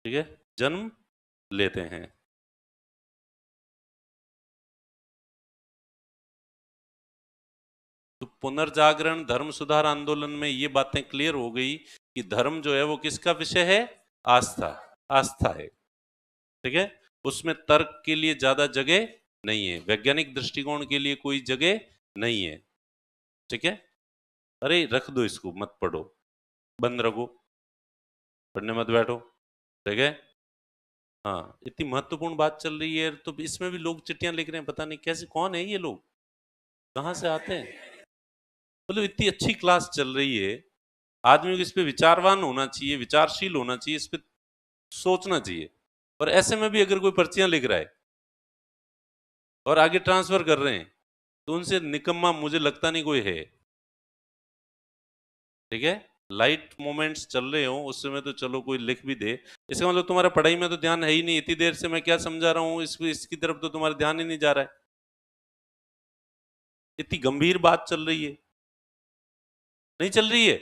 ठीक है, जन्म लेते हैं। तो पुनर्जागरण, धर्म सुधार आंदोलन में ये बातें क्लियर हो गई कि धर्म जो है वो किसका विषय है? आस्था है। ठीक है, उसमें तर्क के लिए ज्यादा जगह नहीं है, वैज्ञानिक दृष्टिकोण के लिए कोई जगह नहीं है। ठीक है, अरे रख दो इसको, मत पढ़ो, बंद रखो, पढ़ने मत बैठो। ठीक है, हाँ, इतनी महत्वपूर्ण बात चल रही है तो इसमें भी लोग चिट्ठियां लिख रहे हैं, पता नहीं कैसे, कौन है ये लोग, कहाँ से आते हैं? मतलब इतनी अच्छी क्लास चल रही है, आदमी को इस पे विचारवान होना चाहिए, विचारशील होना चाहिए, इस पे सोचना चाहिए। और ऐसे में भी अगर कोई पर्चियां लिख रहा है और आगे ट्रांसफर कर रहे हैं तो उनसे निकम्मा मुझे लगता नहीं कोई है। ठीक है, लाइट मोमेंट्स चल रहे हो उस समय तो चलो कोई लिख भी दे, इसका मतलब तुम्हारा पढ़ाई में तो ध्यान है ही नहीं। इतनी देर से मैं क्या समझा रहा हूँ इसकी तरफ तो तुम्हारा ध्यान ही नहीं जा रहा है। इतनी गंभीर बात चल रही है, नहीं चल रही है?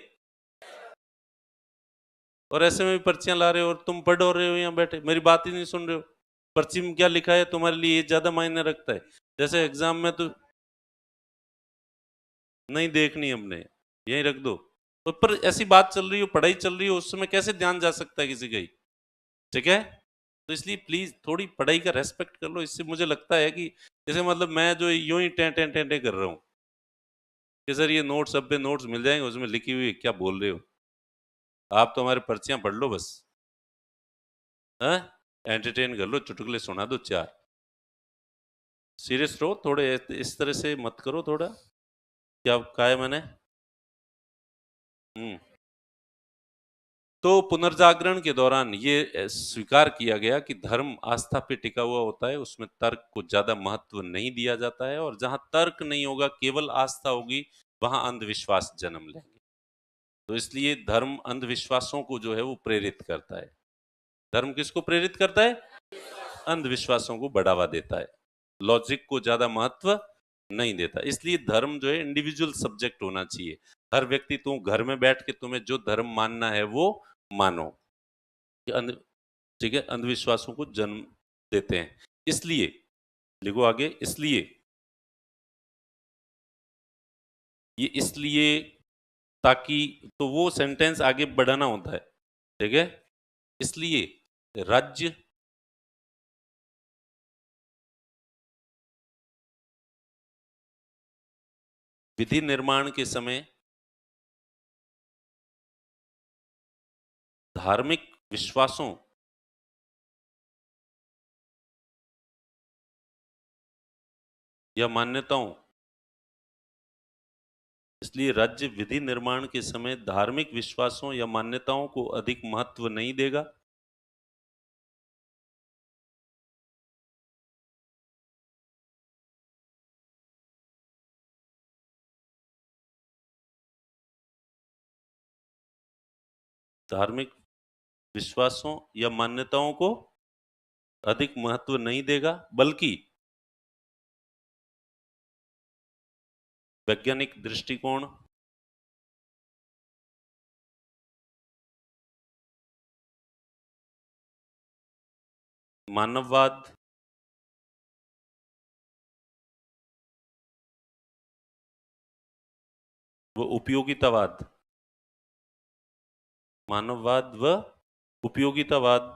और ऐसे में भी पर्चियां ला रहे हो और तुम पढ़ रहे हो यहाँ बैठे, मेरी बात ही नहीं सुन रहे हो। पर्ची में क्या लिखा है तुम्हारे लिए ये ज्यादा मायने रखता है। जैसे एग्जाम में तो नहीं देखनी हमने, यहीं रख दो। तो पर ऐसी बात चल रही हो, पढ़ाई चल रही हो, उस समय कैसे ध्यान जा सकता है किसी का ही। ठीक है, तो इसलिए प्लीज थोड़ी पढ़ाई का रेस्पेक्ट कर लो। इससे मुझे लगता है कि जैसे मतलब मैं जो यूं ही टें टें टें टें कर रहा हूँ कि सर ये नोट्स, सब पे नोट्स मिल जाएंगे, उसमें लिखी हुई क्या बोल रहे हो आप, तो हमारे पर्चियां पढ़ लो बस। हाँ, एंटरटेन कर लो, चुटकुले सुना दो चार। सीरियस रहो थोड़े, इस तरह से मत करो थोड़ा। क्या कहा है मैंने? हम्म। तो पुनर्जागरण के दौरान ये स्वीकार किया गया कि धर्म आस्था पे टिका हुआ होता है, उसमें तर्क को ज्यादा महत्व नहीं दिया जाता है, और जहां तर्क नहीं होगा, केवल आस्था होगी, वहां अंधविश्वास जन्म लेंगे। तो इसलिए धर्म अंधविश्वासों को जो है वो प्रेरित करता है। धर्म किसको प्रेरित करता है? अंधविश्वासों को बढ़ावा देता है, लॉजिक को ज्यादा महत्व नहीं देता। इसलिए धर्म जो है इंडिविजुअल सब्जेक्ट होना चाहिए। हर व्यक्ति, तुम घर में बैठ के तुम्हें जो धर्म मानना है वो मानो। ये ठीक है, अंधविश्वासों को जन्म देते हैं। इसलिए लिखो आगे, इसलिए, ये इसलिए ताकि, तो वो सेंटेंस आगे बढ़ाना होता है। ठीक है, इसलिए राज्य विधि निर्माण के समय धार्मिक विश्वासों या मान्यताओं, इसलिए राज्य विधि निर्माण के समय धार्मिक विश्वासों या मान्यताओं को अधिक महत्व नहीं देगा। धार्मिक विश्वासों या मान्यताओं को अधिक महत्व नहीं देगा, बल्कि वैज्ञानिक दृष्टिकोण, मानववाद, व उपयोगितावाद, मानववाद व उपयोगितावाद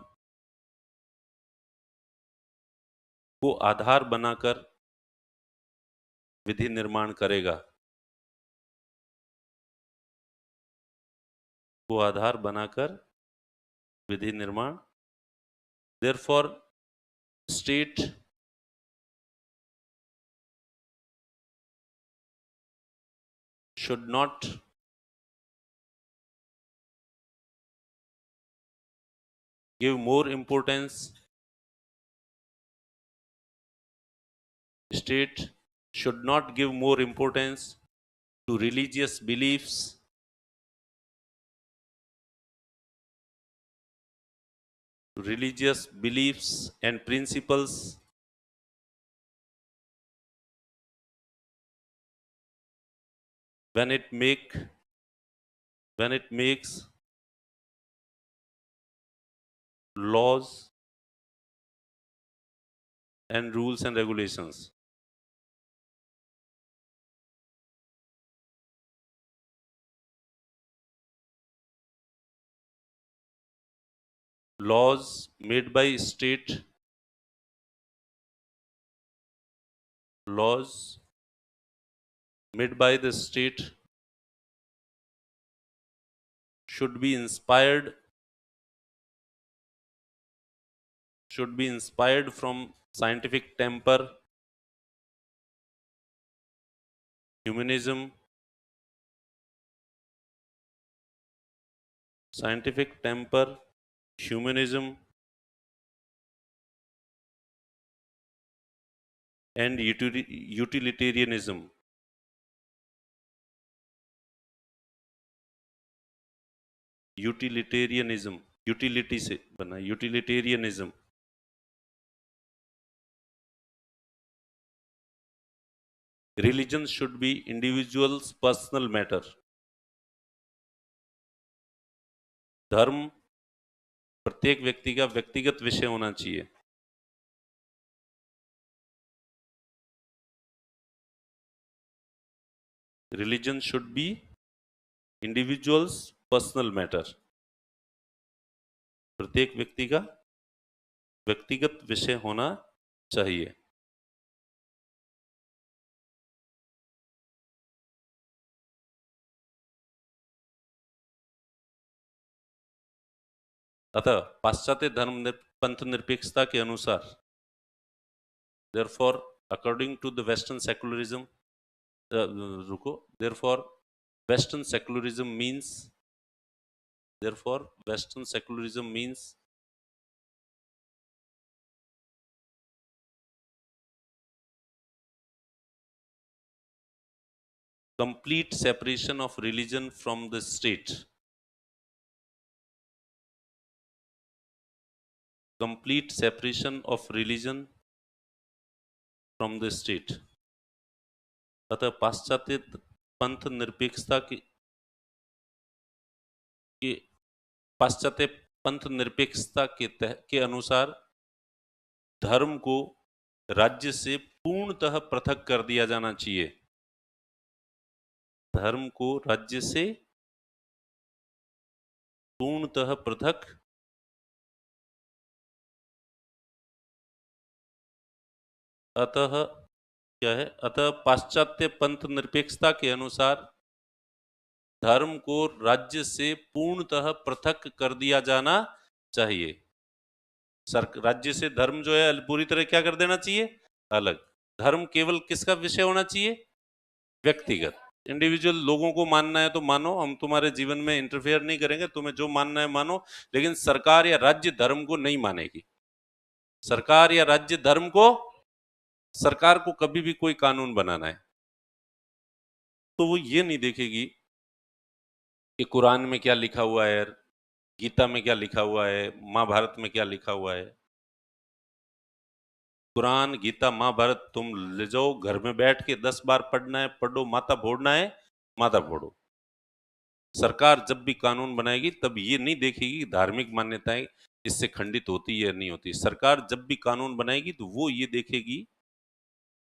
को आधार बनाकर विधि निर्माण करेगा, को आधार बनाकर विधि निर्माण। Therefore state should not give more importance, state should not give more importance to religious beliefs, and principles when it make when it makes laws and rules and regulations. Laws made by state, laws made by the state should be inspired from scientific temper, humanism, scientific temper, humanism, and utilitarianism. Utilitarianism, utility से बना, utilitarianism. Religion should be individual's personal matter. धर्म प्रत्येक व्यक्ति का व्यक्तिगत विषय होना चाहिए। Religion should be individuals personal matter. प्रत्येक व्यक्ति का व्यक्तिगत विषय होना चाहिए। अतः पाश्चात्य पंथ निरपेक्षता के अनुसार, therefore according to the western secularism, रुको, therefore western secularism means, therefore western secularism means complete separation of religion from the state, complete separation of religion from the state। अतः पाश्चात्य पंथ निरपेक्षता के पाश्चात्य पंथ निरपेक्षता के अनुसार धर्म को राज्य से पूर्णतः पृथक कर दिया जाना चाहिए। धर्म को राज्य से पूर्णतः पृथक अतः क्या है, अतः पाश्चात्य पंथ निरपेक्षता के अनुसार धर्म को राज्य से पूर्णतः पृथक कर दिया जाना चाहिए। राज्य से धर्म जो है पूरी तरह क्या कर देना चाहिए, अलग। धर्म केवल किसका विषय होना चाहिए, व्यक्तिगत, इंडिविजुअल। लोगों को मानना है तो मानो, हम तुम्हारे जीवन में इंटरफेयर नहीं करेंगे, तुम्हें जो मानना है मानो, लेकिन सरकार या राज्य धर्म को नहीं मानेगी। सरकार या राज्य धर्म को, सरकार को कभी भी कोई कानून बनाना है तो वो ये नहीं देखेगी कि कुरान में क्या लिखा हुआ है, गीता में क्या लिखा हुआ है, महाभारत में क्या लिखा हुआ है। कुरान, गीता, महाभारत तुम ले जाओ, घर में बैठ के 10 बार पढ़ना है पढ़ो, माता फोड़ना है माता फोड़ो। सरकार जब भी कानून बनाएगी तब ये नहीं देखेगी कि धार्मिक मान्यताएं इससे खंडित होती है या नहीं होती। सरकार जब भी कानून बनाएगी तो वो ये देखेगी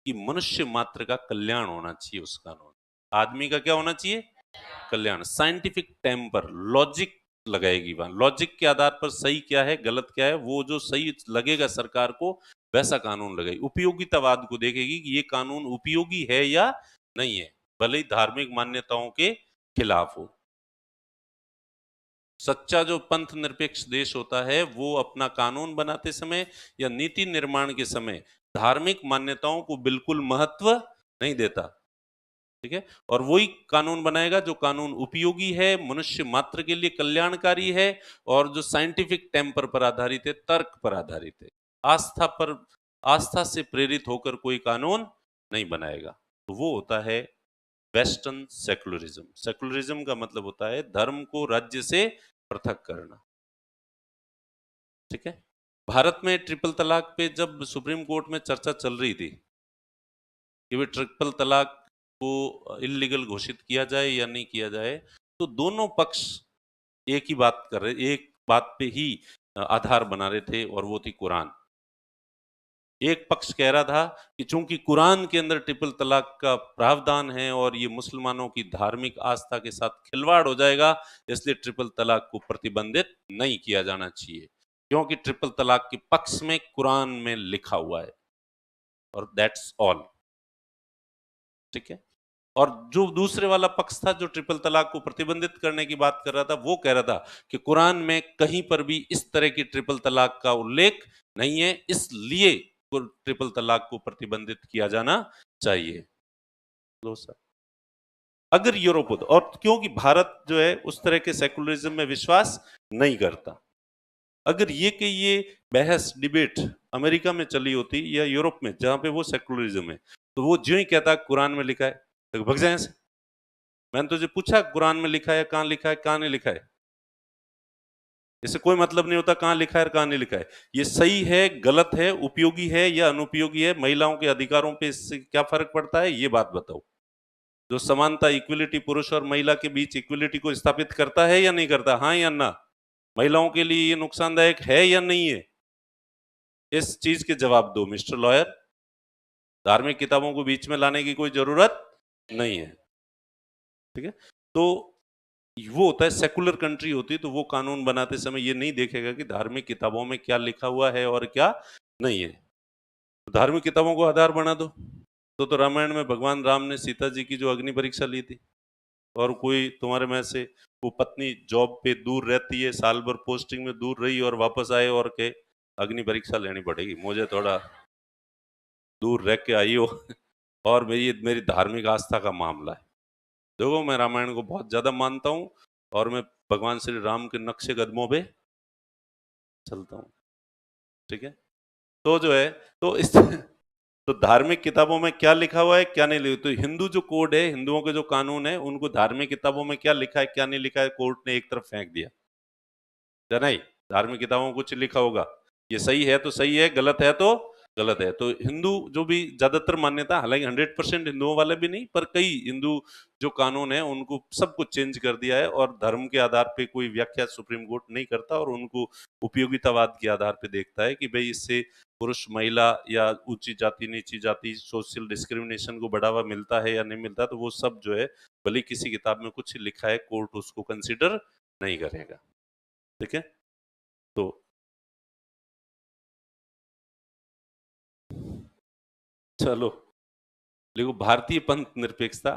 कि मनुष्य मात्र का कल्याण होना चाहिए। उस कानून, आदमी का क्या होना चाहिए, कल्याण। साइंटिफिक टेम्पर, लॉजिक लगाएगी वहां, लॉजिक के आधार पर सही क्या है गलत क्या है, वो जो सही लगेगा सरकार को वैसा कानून लगाएगी। उपयोगितावाद को देखेगी कि ये कानून उपयोगी है या नहीं है, भले ही धार्मिक मान्यताओं के खिलाफ हो। सच्चा जो पंथ निरपेक्ष देश होता है वो अपना कानून बनाते समय या नीति निर्माण के समय धार्मिक मान्यताओं को बिल्कुल महत्व नहीं देता, ठीक है। और वही कानून बनाएगा जो कानून उपयोगी है, मनुष्य मात्र के लिए कल्याणकारी है, और जो साइंटिफिक टेम्पर पर आधारित है, तर्क पर आधारित है। आस्था से प्रेरित होकर कोई कानून नहीं बनाएगा। तो वो होता है वेस्टर्न सेकुलरिज्म। सेकुलरिज्म का मतलब होता है धर्म को राज्य से पृथक करना, ठीक है। भारत में ट्रिपल तलाक पे जब सुप्रीम कोर्ट में चर्चा चल रही थी कि वे ट्रिपल तलाक को इलीगल घोषित किया जाए या नहीं किया जाए, तो दोनों पक्ष एक ही बात कर रहे, एक बात पे ही आधार बना रहे थे, और वो थी कुरान। एक पक्ष कह रहा था कि चूंकि कुरान के अंदर ट्रिपल तलाक का प्रावधान है और ये मुसलमानों की धार्मिक आस्था के साथ खिलवाड़ हो जाएगा, इसलिए ट्रिपल तलाक को प्रतिबंधित नहीं किया जाना चाहिए, क्योंकि ट्रिपल तलाक के पक्ष में कुरान में लिखा हुआ है, और दैट्स ऑल, ठीक है। और जो दूसरे वाला पक्ष था जो ट्रिपल तलाक को प्रतिबंधित करने की बात कर रहा था, वो कह रहा था कि कुरान में कहीं पर भी इस तरह की ट्रिपल तलाक का उल्लेख नहीं है, इसलिए ट्रिपल तलाक को प्रतिबंधित किया जाना चाहिए। लो सर, अगर यूरोप होता, और क्योंकि भारत जो है उस तरह के सेकुलरिज्म में विश्वास नहीं करता, अगर ये बहस डिबेट अमेरिका में चली होती या यूरोप में जहां पे वो सेकुलरिज्म है, तो वो ज्यों ही कहता कुरान में लिखा है तो भग जाए से। मैंने तुझे पूछा कुरान में लिखा है, कहां लिखा है, कहां नहीं लिखा है, इससे कोई मतलब नहीं होता कहां लिखा है और कहां नहीं लिखा है। ये सही है गलत है, उपयोगी है या अनुपयोगी है, महिलाओं के अधिकारों पे इससे क्या फर्क पड़ता है, ये बात बताओ। जो समानता, इक्विलिटी, पुरुष और महिला के बीच इक्विलिटी को स्थापित करता है या नहीं करता, हाँ या ना? महिलाओं के लिए ये नुकसानदायक है या नहीं है? इस चीज के जवाब दो मिस्टर लॉयर। धार्मिक किताबों को बीच में लाने की कोई जरूरत नहीं है, ठीक है। तो वो होता है, सेकुलर कंट्री होती है तो वो कानून बनाते समय ये नहीं देखेगा कि धार्मिक किताबों में क्या लिखा हुआ है और क्या नहीं है। तो धार्मिक किताबों को आधार बना दो। तो रामायण में भगवान राम ने सीता जी की जो अग्नि परीक्षा ली थी, और कोई तुम्हारे में से वो पत्नी जॉब पे दूर रहती है, साल भर पोस्टिंग में दूर रही और वापस आए और के अग्नि परीक्षा लेनी पड़ेगी, मुझे थोड़ा दूर रह के आई हो और मेरी मेरी धार्मिक आस्था का मामला है। देखो, मैं रामायण को बहुत ज्यादा मानता हूँ और मैं भगवान श्री राम के नक्शे कदमों पे चलता हूँ, ठीक है। तो जो है, तो इस तो धार्मिक किताबों में क्या लिखा हुआ है क्या नहीं लिखा, तो हिंदू जो कोड है, हिंदुओं के जो कानून है, उनको धार्मिक किताबों में क्या लिखा है क्या नहीं लिखा है कोर्ट ने एक तरफ फेंक दिया। या नहीं, धार्मिक किताबों में कुछ लिखा होगा, ये सही है तो सही है, गलत है तो गलत है। तो हिंदू जो भी ज्यादातर मान्यता, हालांकि 100% हिंदुओं वाले भी नहीं, पर कई हिंदू जो कानून है उनको सब कुछ चेंज कर दिया है और धर्म के आधार पे कोई व्याख्या सुप्रीम कोर्ट नहीं करता, और उनको उपयोगितावाद के आधार पे देखता है कि भाई इससे पुरुष महिला या ऊंची जाति नीची जाति सोशल डिस्क्रिमिनेशन को बढ़ावा मिलता है या नहीं मिलता, तो वो सब जो है भले किसी किताब में कुछ लिखा है कोर्ट उसको कंसिडर नहीं करेगा, ठीक है। तो चलो, देखो, भारतीय पंथ निरपेक्षता,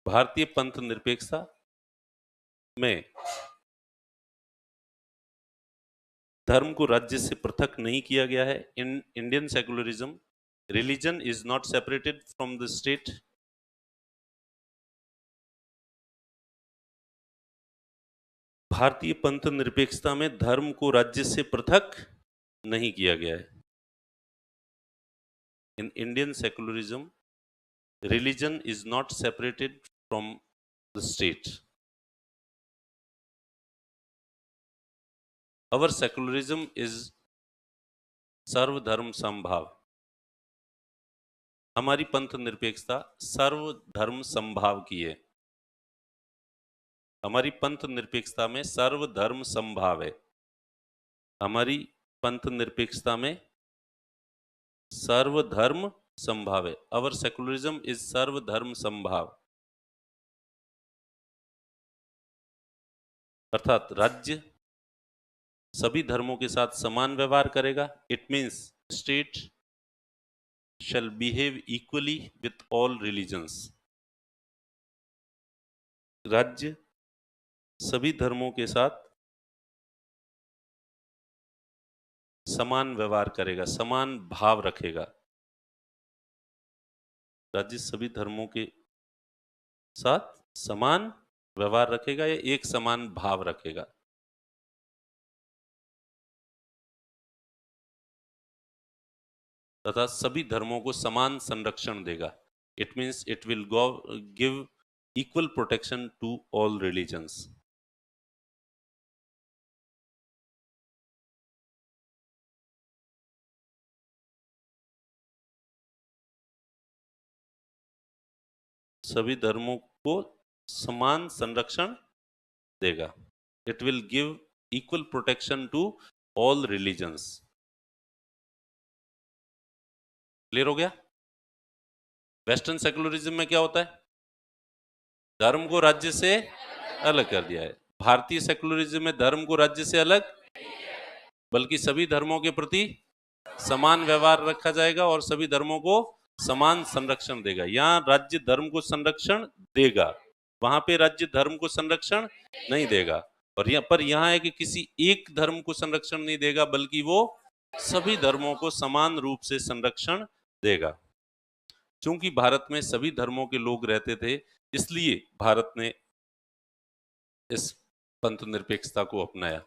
भारतीय पंथ निरपेक्षता में धर्म को राज्य से पृथक नहीं किया गया है। In Indian secularism, religion is not separated from the state. भारतीय पंथ निरपेक्षता में धर्म को राज्य से पृथक नहीं किया गया है। In Indian secularism, religion is not separated from the state. Our secularism is सर्वधर्म समभाव। हमारी पंथ निरपेक्षता सर्वधर्म समभाव की है। हमारी पंथ निरपेक्षता में सर्वधर्म समभाव है। हमारी पंथ निरपेक्षता में सर्वधर्म समभाव है। अवर सेकुलरिज्म इज सर्वधर्म समभाव, अर्थात राज्य सभी धर्मों के साथ समान व्यवहार करेगा। It means state shall behave equally with all religions। राज्य सभी धर्मों के साथ समान व्यवहार करेगा, समान भाव रखेगा। राज्य सभी धर्मों के साथ समान व्यवहार रखेगा या एक समान भाव रखेगा। तथा सभी धर्मों को समान संरक्षण देगा। It means it will give equal protection to all religions. सभी धर्मों को समान संरक्षण देगा। It will give equal protection to all religions. Clear हो गया? वेस्टर्न सेकुलरिज्म में क्या होता है? धर्म को राज्य से अलग कर दिया है। भारतीय सेकुलरिज्म में धर्म को राज्य से अलग, बल्कि सभी धर्मों के प्रति समान व्यवहार रखा जाएगा और सभी धर्मों को समान संरक्षण देगा। यहाँ राज्य धर्म को संरक्षण देगा, वहां पे राज्य धर्म को संरक्षण नहीं देगा। और यहाँ पर यहाँ है कि किसी एक धर्म को संरक्षण नहीं देगा, बल्कि वो सभी धर्मों को समान रूप से संरक्षण देगा। चूंकि भारत में सभी धर्मों के लोग रहते थे, इसलिए भारत ने इस पंथ निरपेक्षता को अपनाया।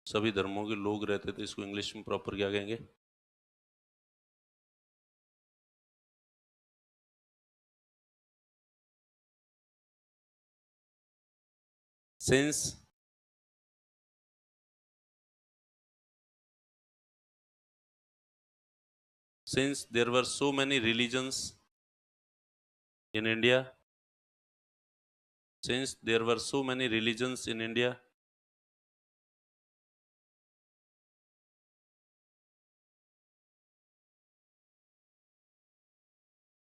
सभी धर्मों के लोग रहते थे, इसको इंग्लिश में प्रॉपर क्या कहेंगे? Since since there were so many religions in India, since there were so many religions in India,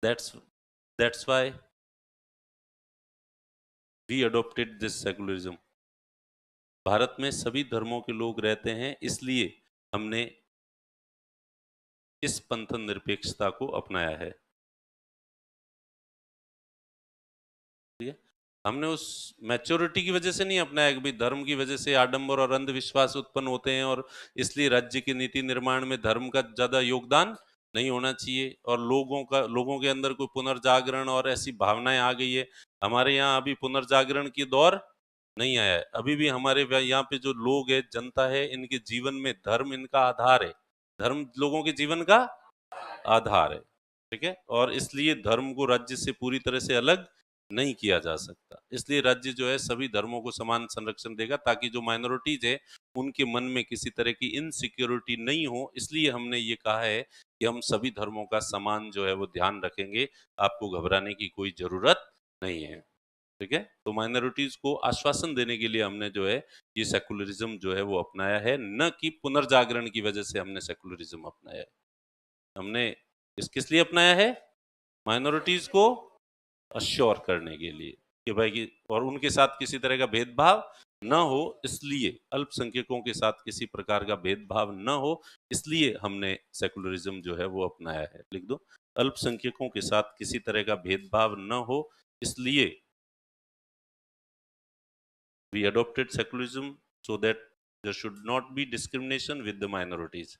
that's why we adopted this secularism. Bharat में सभी धर्मों के लोग रहते हैं, इसलिए हमने इस पंथ निरपेक्षता को अपनाया है। ठीक है, हमने उस मैच्योरिटी की वजह से नहीं अपनाया कि भाई धर्म की वजह से आडंबर और अंधविश्वास उत्पन्न होते हैं और इसलिए राज्य के नीति निर्माण में धर्म का ज्यादा योगदान नहीं होना चाहिए और लोगों के अंदर कोई पुनर्जागरण और ऐसी भावनाएं आ गई है। हमारे यहाँ अभी पुनर्जागरण की दौर नहीं आया है। अभी भी हमारे यहाँ पे जो लोग है, जनता है, इनके जीवन में धर्म इनका आधार है। धर्म लोगों के जीवन का आधार है। ठीक है, और इसलिए धर्म को राज्य से पूरी तरह से अलग नहीं किया जा सकता। इसलिए राज्य जो है सभी धर्मों को समान संरक्षण देगा ताकि जो माइनॉरिटीज है उनके मन में किसी तरह की इनसिक्योरिटी नहीं हो। इसलिए हमने ये कहा है कि हम सभी धर्मों का समान जो है वो ध्यान रखेंगे, आपको घबराने की कोई जरूरत नहीं है। ठीक है, तो माइनॉरिटीज को आश्वासन देने के लिए हमने जो है ये सेकुलरिज्म जो है वो अपनाया है, न कि पुनर्जागरण की वजह से हमने सेकुलरिज्म अपनाया है। हमने किस लिए अपनाया है? माइनॉरिटीज को अश्योर करने के लिए कि भाई कि और उनके साथ किसी तरह का भेदभाव न हो, इसलिए अल्पसंख्यकों के साथ किसी प्रकार का भेदभाव न हो, इसलिए हमने सेकुलरिज्म जो है वो अपनाया है। लिख दो, अल्पसंख्यकों के साथ किसी तरह का भेदभाव न हो, इसलिए we adopted secularism so that there should not be discrimination with the minorities.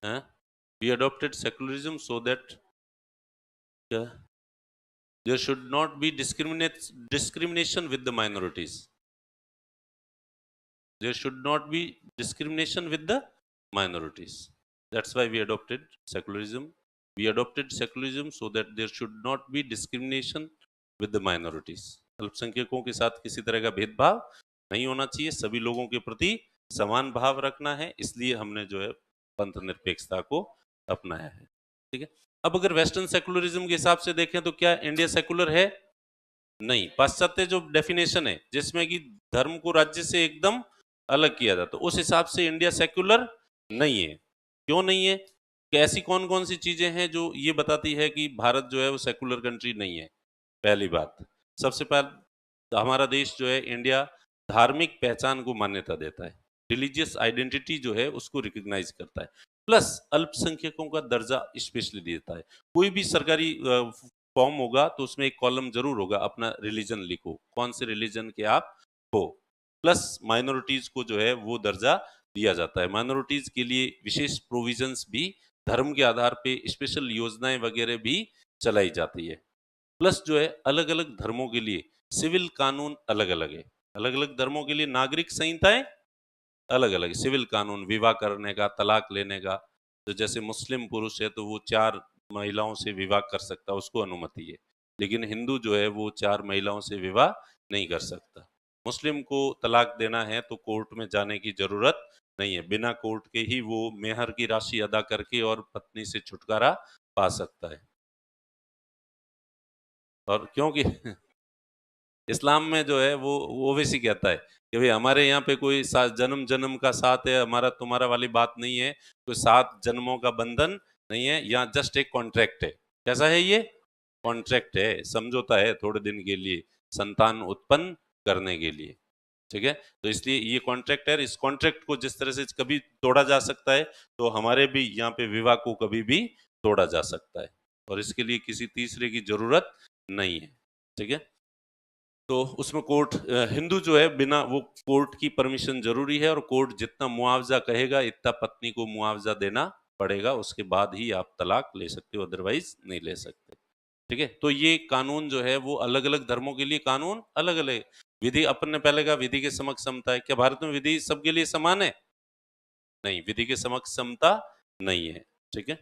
Huh? We adopted secularism so that there should not be discrimination with the minorities. There should not be discrimination with the minorities. That's why we adopted secularism. We adopted secularism so that there should not be discrimination with the minorities. अल्पसंख्यकों के साथ किसी तरह का भेदभाव नहीं होना चाहिए, सभी लोगों के प्रति समान भाव रखना है, इसलिए हमने जो है पंथ निरपेक्षता को अपनाया है। ठीक है, अब अगर वेस्टर्न सेकुलरिज्म के हिसाब से देखें तो क्या इंडिया सेकुलर है? नहीं। पाश्चात्य जो डेफिनेशन है जिसमें कि धर्म को राज्य से एकदम अलग किया जाता, उस हिसाब से इंडिया सेक्युलर नहीं है। क्यों नहीं है? कि ऐसी कौन कौन सी चीजें हैं जो ये बताती है कि भारत जो है वो सेक्युलर कंट्री नहीं है? पहली बात, सबसे पहले हमारा देश जो है इंडिया धार्मिक पहचान को मान्यता देता है, रिलीजियस आइडेंटिटी जो है उसको रिकॉग्नाइज करता है, प्लस अल्पसंख्यकों का दर्जा स्पेशली देता है। कोई भी सरकारी फॉर्म होगा तो उसमें एक कॉलम जरूर होगा अपना रिलीजन लिखो, कौन से रिलीजन के आप हो, प्लस माइनॉरिटीज को जो है वो दर्जा दिया जाता है। माइनॉरिटीज के लिए विशेष प्रोविजंस भी धर्म के आधार पे स्पेशल योजनाएं वगैरह भी चलाई जाती है। प्लस जो है अलग अलग धर्मों के लिए सिविल कानून अलग अलग है, अलग अलग धर्मों के लिए नागरिक संहिताएं अलग अलग, सिविल कानून विवाह करने का, तलाक लेने का। तो जैसे मुस्लिम पुरुष है तो वो 4 महिलाओं से विवाह कर सकता, उसको अनुमति है, लेकिन हिंदू जो है वो 4 महिलाओं से विवाह नहीं कर सकता। मुस्लिम को तलाक देना है तो कोर्ट में जाने की जरूरत नहीं है, बिना कोर्ट के ही वो मेहर की राशि अदा करके और पत्नी से छुटकारा पा सकता है। और क्योंकि इस्लाम में जो है वो ओवैसी कहता है कि भाई हमारे यहाँ पे कोई जन्म जन्म का साथ है, हमारा तुम्हारा वाली बात नहीं है, कोई 7 जन्मों का बंधन नहीं है, यहाँ जस्ट एक कॉन्ट्रैक्ट है। कैसा है ये? कॉन्ट्रैक्ट है, समझौता है थोड़े दिन के लिए, संतान उत्पन्न करने के लिए। ठीक है, तो इसलिए ये कॉन्ट्रैक्ट है, इस कॉन्ट्रैक्ट को जिस तरह से कभी तोड़ा जा सकता है, तो हमारे भी यहाँ पे विवाह को कभी भी तोड़ा जा सकता है, और इसके लिए किसी तीसरे की जरूरत नहीं है। ठीक है, तो उसमें कोर्ट हिंदू जो है बिना वो कोर्ट की परमिशन जरूरी है, और कोर्ट जितना मुआवजा कहेगा इतना पत्नी को मुआवजा देना पड़ेगा, उसके बाद ही आप तलाक ले सकते हो, अदरवाइज नहीं ले सकते। ठीक है, तो ये कानून जो है वो अलग अलग धर्मों के लिए कानून अलग अलग, विधि अपन ने पहले कहा विधि के समक्ष समता है। क्या भारत में विधि सबके लिए समान है? नहीं, विधि के समक्ष समता नहीं है। ठीक है?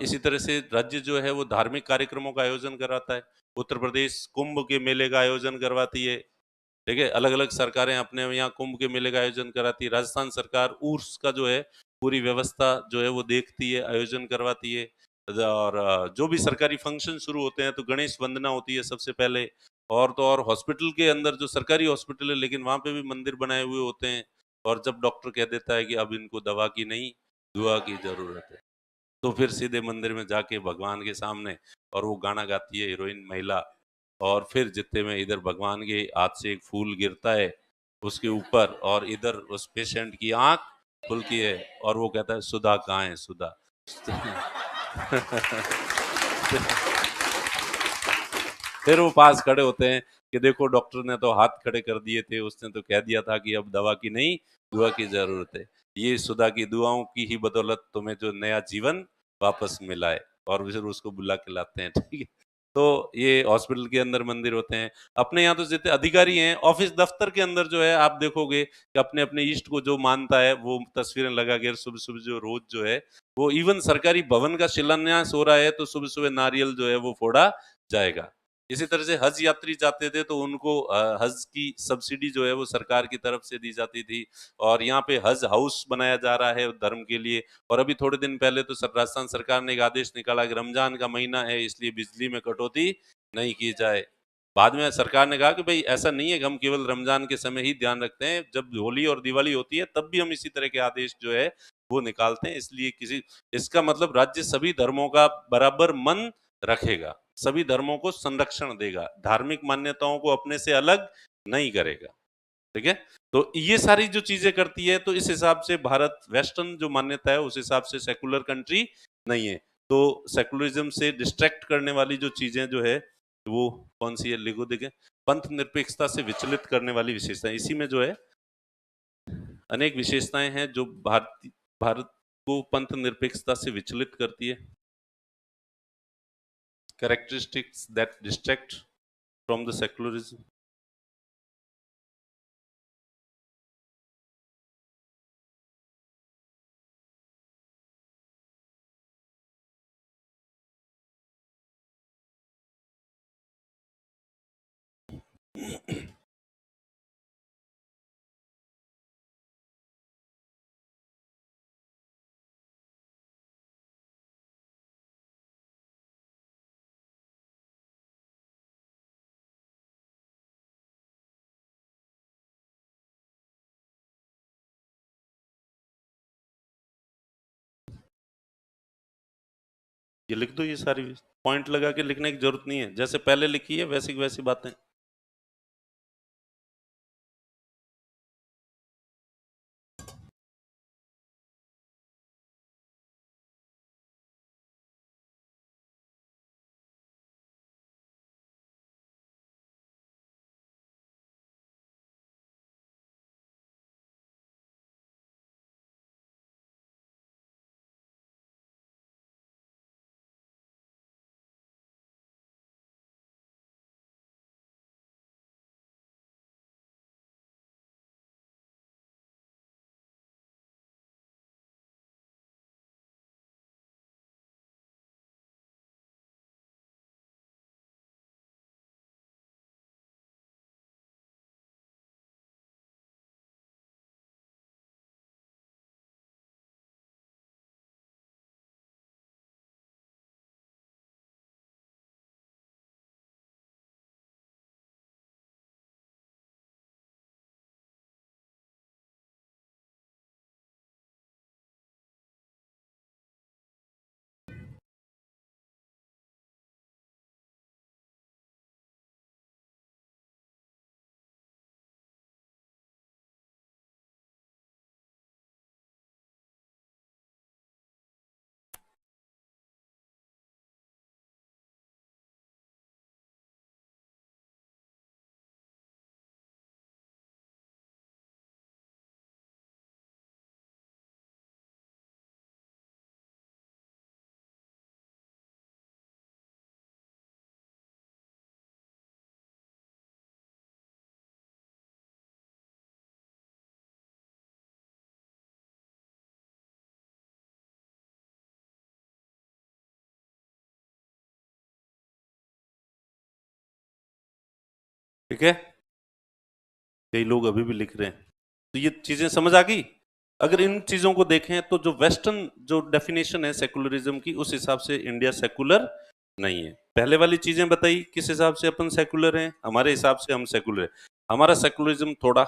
इसी तरह से राज्य जो है वो धार्मिक कार्यक्रमों का आयोजन कराता है। उत्तर प्रदेश कुंभ के मेले का आयोजन करवाती है। ठीक है? अलग-अलग सरकारें अपने यहाँ कुंभ के मेले का आयोजन कराती है। राजस्थान सरकार उर्स का जो है पूरी व्यवस्था जो है वो देखती है, आयोजन करवाती है। और जो भी सरकारी फंक्शन शुरू होते हैं तो गणेश वंदना होती है सबसे पहले। और तो और हॉस्पिटल के अंदर जो सरकारी हॉस्पिटल है लेकिन वहाँ पे भी मंदिर बनाए हुए होते हैं। और जब डॉक्टर कह देता है कि अब इनको दवा की नहीं, दुआ की ज़रूरत है, तो फिर सीधे मंदिर में जाके भगवान के सामने और वो गाना गाती है हीरोइन महिला। और फिर जितने में इधर भगवान के हाथ से एक फूल गिरता है उसके ऊपर और इधर उस पेशेंट की आंख खुलती है और वो कहता है सुधा कहाँ है सुधा। फिर वो पास खड़े होते हैं कि देखो डॉक्टर ने तो हाथ खड़े कर दिए थे, उसने तो कह दिया था कि अब दवा की नहीं, दुआ की ज़रूरत है। ये सुधा की दुआओं की ही बदौलत तुम्हें जो नया जीवन वापस मिला है। और फिर उसको बुला के लाते हैं, ठीक है? तो ये हॉस्पिटल के अंदर मंदिर होते हैं। अपने यहाँ तो जितने अधिकारी हैं, ऑफ़िस दफ़्तर के अंदर जो है आप देखोगे कि अपने-अपने इष्ट को जो मानता है, वो तस्वीरें लगा के सुबह-सुबह जो रोज़ जो है, वो इवन सरकारी भवन का शिलान्यास हो रहा है, तो सुबह-सुबह नारियल जो है वो फोड़ा जाएगा। इसी तरह से हज यात्री जाते थे तो उनको हज की सब्सिडी जो है वो सरकार की तरफ से दी जाती थी। और यहाँ पे हज हाउस बनाया जा रहा है धर्म के लिए। और अभी थोड़े दिन पहले तो राजस्थान सरकार ने एक आदेश निकाला कि रमजान का महीना है इसलिए बिजली में कटौती नहीं की जाए। बाद में सरकार ने कहा कि भाई ऐसा नहीं है कि हम केवल रमजान के समय ही ध्यान रखते हैं, जब होली और दिवाली होती है तब भी हम इसी तरह के आदेश जो है वो निकालते हैं। इसलिए किसी इसका मतलब राज्य सभी धर्मों का बराबर मन रखेगा, सभी धर्मों को संरक्षण देगा, धार्मिक मान्यताओं को अपने से अलग नहीं करेगा, ठीक है? तो ये सारी जो चीज़ें करती है, तो इस हिसाब से भारत वेस्टर्न जो मान्यता है, उस हिसाब से सेक्युलर कंट्री नहीं है। तो सेक्युलरिज़्म से डिस्ट्रैक्ट करने वाली जो चीज़ें जो है, वो कौन-सी है? लिखो देखें। पंथ निरपेक्षता से विचलित करने वाली विशेषताएँ, इसी में जो है अनेक विशेषताएँ हैं जो भारत को पंथ निरपेक्षता से विचलित करती है। Characteristics that distract from the secularism. ये लिख दो ये सारी पॉइंट लगा के लिखने की जरूरत नहीं है, जैसे पहले लिखी है वैसी की वैसी बातें। ठीक है, कई लोग अभी भी लिख रहे हैं। तो ये चीजें समझ आ गई। अगर इन चीजों को देखें तो जो वेस्टर्न जो डेफिनेशन है सेकुलरिज्म की, उस हिसाब से इंडिया सेकुलर नहीं है। पहले वाली चीजें बताई किस हिसाब से अपन सेकुलर हैं, हमारे हिसाब से हम सेकुलर हैं। हमारा सेकुलरिज्म थोड़ा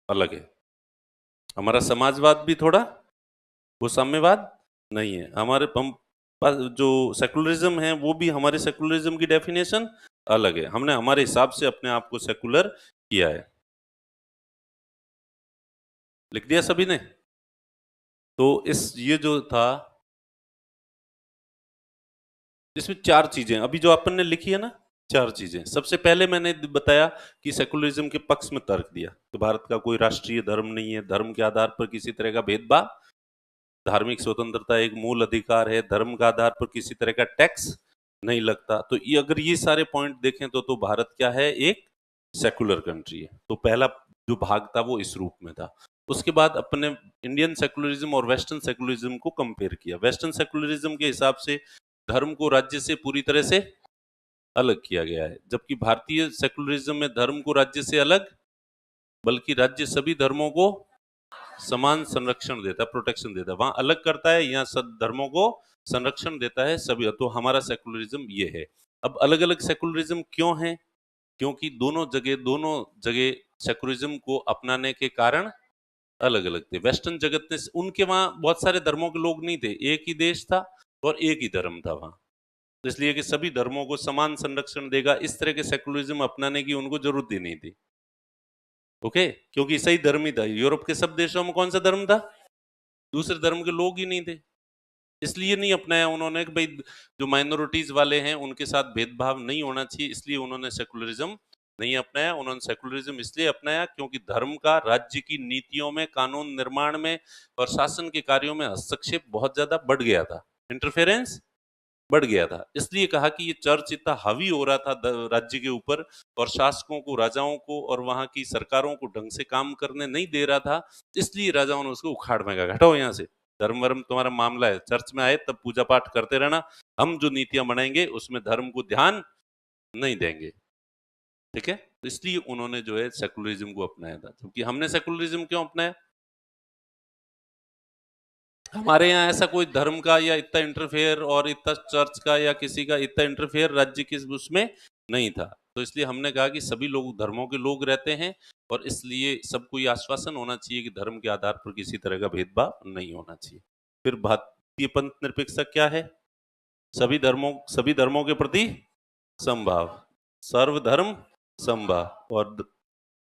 अलग है, हमारा समाजवाद भी थोड़ा, वो साम्यवाद नहीं है। हमारे हम जो सेकुलरिज्म है वो भी हमारे सेकुलरिज्म की डेफिनेशन अलग है। हमने हमारे हिसाब से अपने आप को सेकुलर किया है। लिख दिया सभी ने? तो इस ये जो था, इसमें चार चीजें अभी जो अपन ने लिखी है ना, चार चीजें। सबसे पहले मैंने बताया कि सेकुलरिज्म के पक्ष में तर्क दिया कि भारत का कोई राष्ट्रीय धर्म नहीं है, धर्म के आधार पर किसी तरह का भेदभाव, धार्मिक स्वतंत्रता एक मूल अधिकार है, धर्म का आधार पर किसी तरह का टैक्स नहीं लगता। तो ये अगर ये सारे पॉइंट देखें तो भारत क्या है, एक सेकुलर कंट्री है। तो पहला जो भाग था वो इस रूप में था। उसके बाद अपने इंडियन सेकुलरिज्म और वेस्टर्न सेकुलरिज्म को कंपेयर किया। वेस्टर्न सेकुलरिज्म के हिसाब से धर्म को राज्य से पूरी तरह से अलग किया गया है, जबकि भारतीय सेकुलरिज्म में धर्म को राज्य से अलग, बल्कि राज्य सभी धर्मों को समान संरक्षण देता है, प्रोटेक्शन देता है। वहां अलग करता है, यहाँ सब धर्मों को संरक्षण देता है सभी। तो हमारा सेकुलरिज्म ये है। अब अलग अलग सेकुलरिज्म क्यों है? क्योंकि दोनों जगह सेकुलरिज्म को अपनाने के कारण अलग अलग थे। वेस्टर्न जगत ने, उनके वहां बहुत सारे धर्मों के लोग नहीं थे, एक ही देश था और एक ही धर्म था वहां। तो इसलिए कि सभी धर्मों को समान संरक्षण देगा, इस तरह के सेकुलरिज्म अपनाने की उनको जरूरत ही नहीं थी। ओके, क्योंकि सही धर्म ही था। यूरोप के सब देशों में कौन सा धर्म था? दूसरे धर्म के लोग ही नहीं थे। इसलिए नहीं अपनाया उन्होंने कि भाई जो माइनॉरिटीज वाले हैं उनके साथ भेदभाव नहीं होना चाहिए, इसलिए उन्होंने सेकुलरिज्म नहीं अपनाया। उन्होंने सेकुलरिज्म इसलिए अपनाया क्योंकि धर्म का राज्य की नीतियों में, कानून निर्माण में और शासन के कार्यों में हस्तक्षेप बहुत ज्यादा बढ़ गया था, इंटरफेरेंस बढ़ गया था। इसलिए कहा कि ये चर्च इतना हावी हो रहा था राज्य के ऊपर, और शासकों को, राजाओं को और वहां की सरकारों को ढंग से काम करने नहीं दे रहा था। इसलिए राजाओं ने उसको उखाड़ फेंका, हटाओ यहाँ से, धर्म वर्म तुम्हारा मामला है, चर्च में आए तब पूजा पाठ करते रहना, हम जो नीतियां बनाएंगे उसमें धर्म को ध्यान नहीं देंगे। ठीक है, तो इसलिए उन्होंने जो है सेकुलरिज्म को अपनाया था। क्योंकि हमने सेकुलरिज्म क्यों अपनाया? हमारे यहाँ ऐसा कोई धर्म का या इतना इंटरफेयर, और इतना चर्च का या किसी का इतना इंटरफेयर राज्य के उसमें नहीं था। तो इसलिए हमने कहा कि सभी लोग धर्मों के लोग रहते हैं, और इसलिए सबको ये आश्वासन होना चाहिए कि धर्म के आधार पर किसी तरह का भेदभाव नहीं होना चाहिए। फिर भारतीय पंथ निरपेक्षता क्या है? सभी धर्मों के प्रति समभाव, सर्वधर्म समभाव।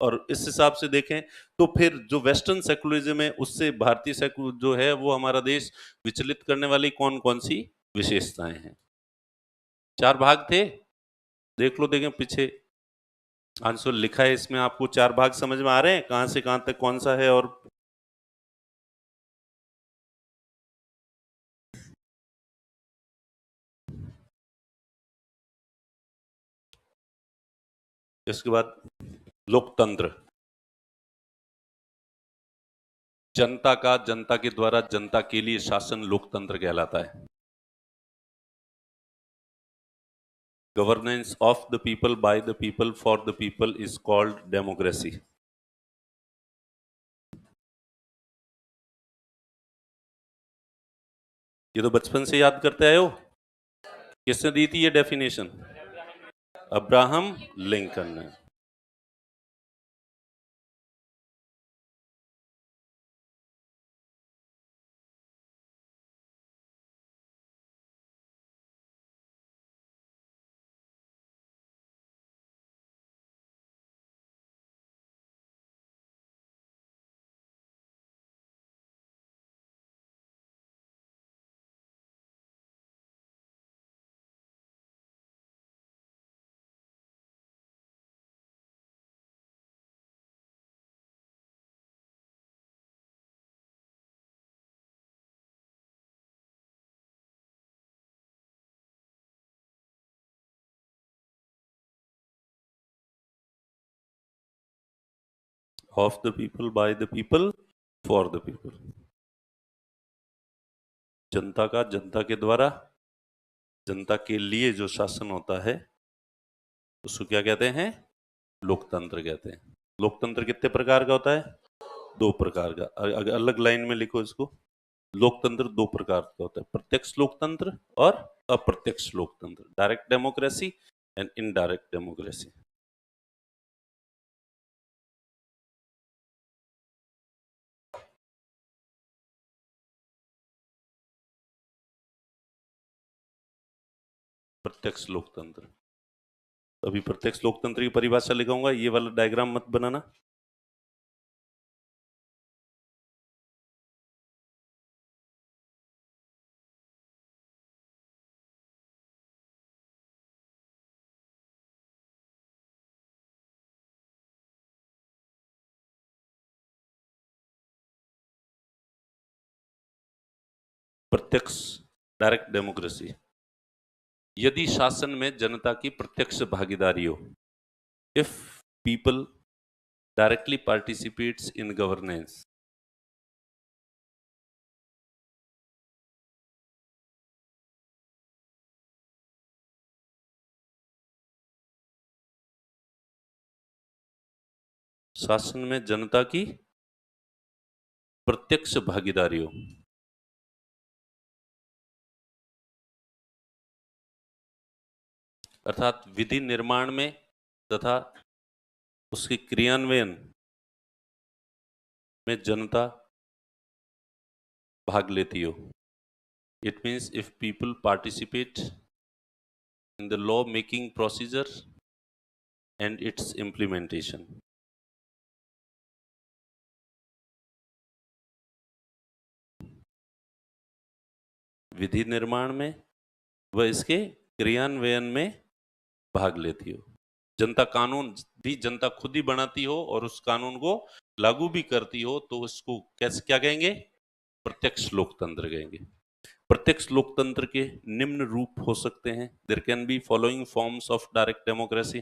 और इस हिसाब से देखें तो फिर जो वेस्टर्न सेकुलरिज्म है उससे भारतीय सेकुलर जो है वो हमारा देश विचलित करने वाली कौन कौन सी विशेषताएं हैं? चार भाग थे, देख लो, देखें पीछे आंसर लिखा है इसमें, आपको चार भाग समझ में आ रहे हैं कहां से कहां तक कौन सा है? और इसके बाद लोकतंत्र, जनता का, जनता के द्वारा, जनता के लिए शासन लोकतंत्र कहलाता है। Governance of the people by the people for the people is called democracy. ये तो बचपन से याद करते आए हो। किसने दी थी ये डेफिनेशन? अब्राहम लिंकन ने। Of the people by the people for the people, जनता का, जनता के द्वारा, जनता के लिए जो शासन होता है उसको क्या कहते हैं? लोकतंत्र कहते हैं। लोकतंत्र कितने प्रकार का होता है? 2 प्रकार का। अगर अलग लाइन में लिखो इसको, लोकतंत्र 2 प्रकार का होता है, प्रत्यक्ष लोकतंत्र और अप्रत्यक्ष लोकतंत्र, direct democracy and indirect democracy. प्रत्यक्ष लोकतंत्र, अभी प्रत्यक्ष लोकतंत्र की परिभाषा लिखाऊंगा, ये वाला डायग्राम मत बनाना। प्रत्यक्ष डायरेक्ट डेमोक्रेसी, यदि शासन में जनता की प्रत्यक्ष भागीदारी हो, if people directly participates in governance. शासन में जनता की प्रत्यक्ष भागीदारी हो, अर्थात विधि निर्माण में तथा उसके क्रियान्वयन में जनता भाग लेती हो। It means if people participate in the law making procedure and its implementation. विधि निर्माण में व इसके क्रियान्वयन में भाग लेती हो। जनता कानून भी जनता खुद ही बनाती हो और उस कानून को लागू भी करती हो, तो उसको कैसे क्या कहेंगे? प्रत्यक्ष लोकतंत्र कहेंगे। प्रत्यक्ष लोकतंत्र के निम्न रूप हो सकते हैं, there can be following forms of direct democracy.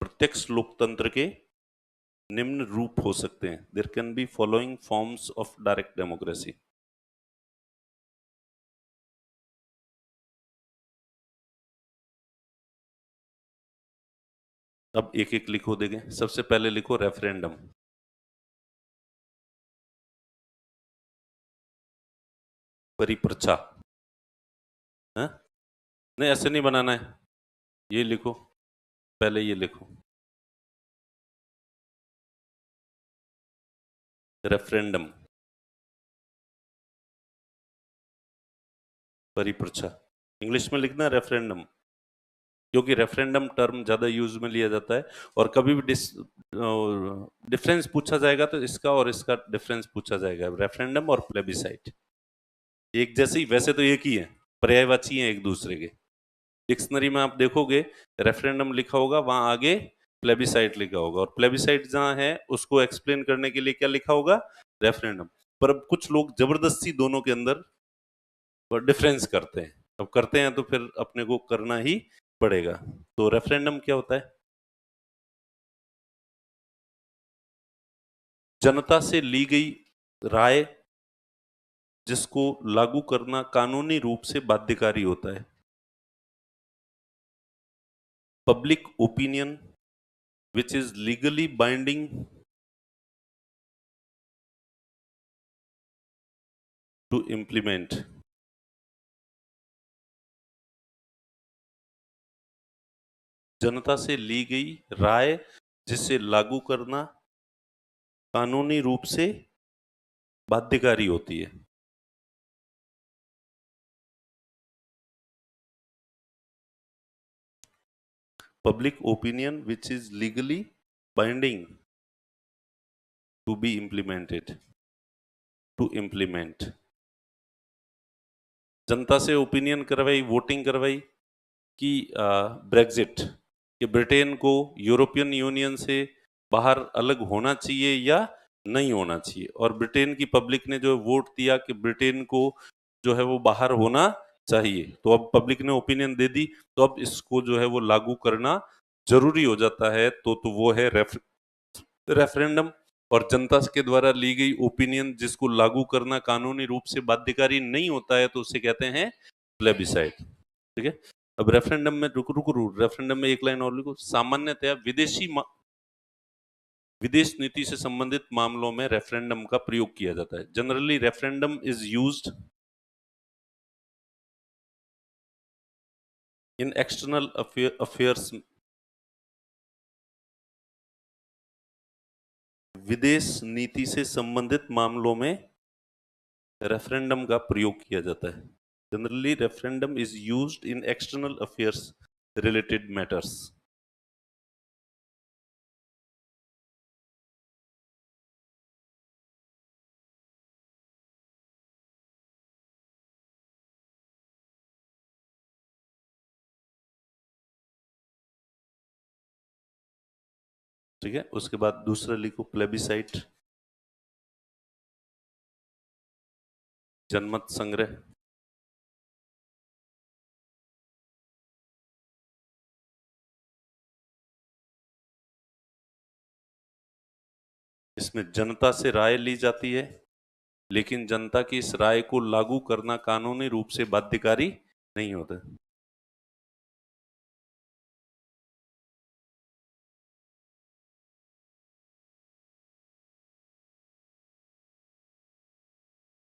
प्रत्यक्ष लोकतंत्र के निम्न रूप हो सकते हैं, there can be following forms of direct democracy. अब एक एक लिखो देंगे। सबसे पहले लिखो रेफरेंडम। परिपृच्छा, हाँ? नहीं ऐसे नहीं बनाना है, ये लिखो, पहले ये लिखो रेफरेंडम, परिपृच्छा। इंग्लिश में लिखना रेफरेंडम, क्योंकि रेफरेंडम टर्म ज्यादा यूज में लिया जाता है, और कभी भी डिफरेंस पूछा जाएगा तो इसका और इसका डिफरेंस पूछा जाएगा। रेफरेंडम और प्लेबिसाइट एक जैसे ही, वैसे तो एक ही है, पर्यायवाची हैं एक दूसरे के। डिक्शनरी में आप देखोगे रेफरेंडम लिखा होगा, वहां आगे प्लेबिसाइट लिखा होगा, और प्लेबिसाइट जहां है उसको एक्सप्लेन करने के लिए क्या लिखा होगा? रेफरेंडम। पर अब कुछ लोग जबरदस्ती दोनों के अंदर डिफरेंस करते हैं, अब करते हैं तो फिर अपने को करना ही पड़ेगा। तो रेफरेंडम क्या होता है? जनता से ली गई राय जिसको लागू करना कानूनी रूप से बाध्यकारी होता है। Public opinion which is legally binding to implement. जनता से ली गई राय जिसे लागू करना कानूनी रूप से बाध्यकारी होती है। Public opinion which is legally binding to be implemented, to implement. जनता से ओपिनियन करवाई, वोटिंग करवाई कि ब्रेग्जिट, कि ब्रिटेन को यूरोपियन यूनियन से बाहर अलग होना चाहिए या नहीं होना चाहिए, और ब्रिटेन की पब्लिक ने जो वोट दिया कि ब्रिटेन को जो है वो बाहर होना चाहिए, तो अब पब्लिक ने ओपिनियन दे दी, तो अब इसको जो है वो लागू करना जरूरी हो जाता है, तो वो है रेफरेंडम। और जनता के द्वारा ली गई ओपिनियन जिसको लागू करना कानूनी रूप से बाध्यकारी नहीं होता है, तो उसे कहते हैं प्लेबिसाइट। ठीक है। अब रेफरेंडम में रेफरेंडम में एक लाइन और लिखो, सामान्यतया विदेश नीति से संबंधित मामलों में रेफरेंडम का प्रयोग किया जाता है। Generally referendum is used in external affairs, विदेश नीति से संबंधित मामलों में रेफरेंडम का प्रयोग किया जाता है। Generally referendum is used in external affairs related matters. ठीक है, उसके बाद दूसरा लिखो प्लेबिसाइट, जनमत संग्रह। इसमें जनता से राय ली जाती है, लेकिन जनता की इस राय को लागू करना कानूनी रूप से बाध्यकारी नहीं होता।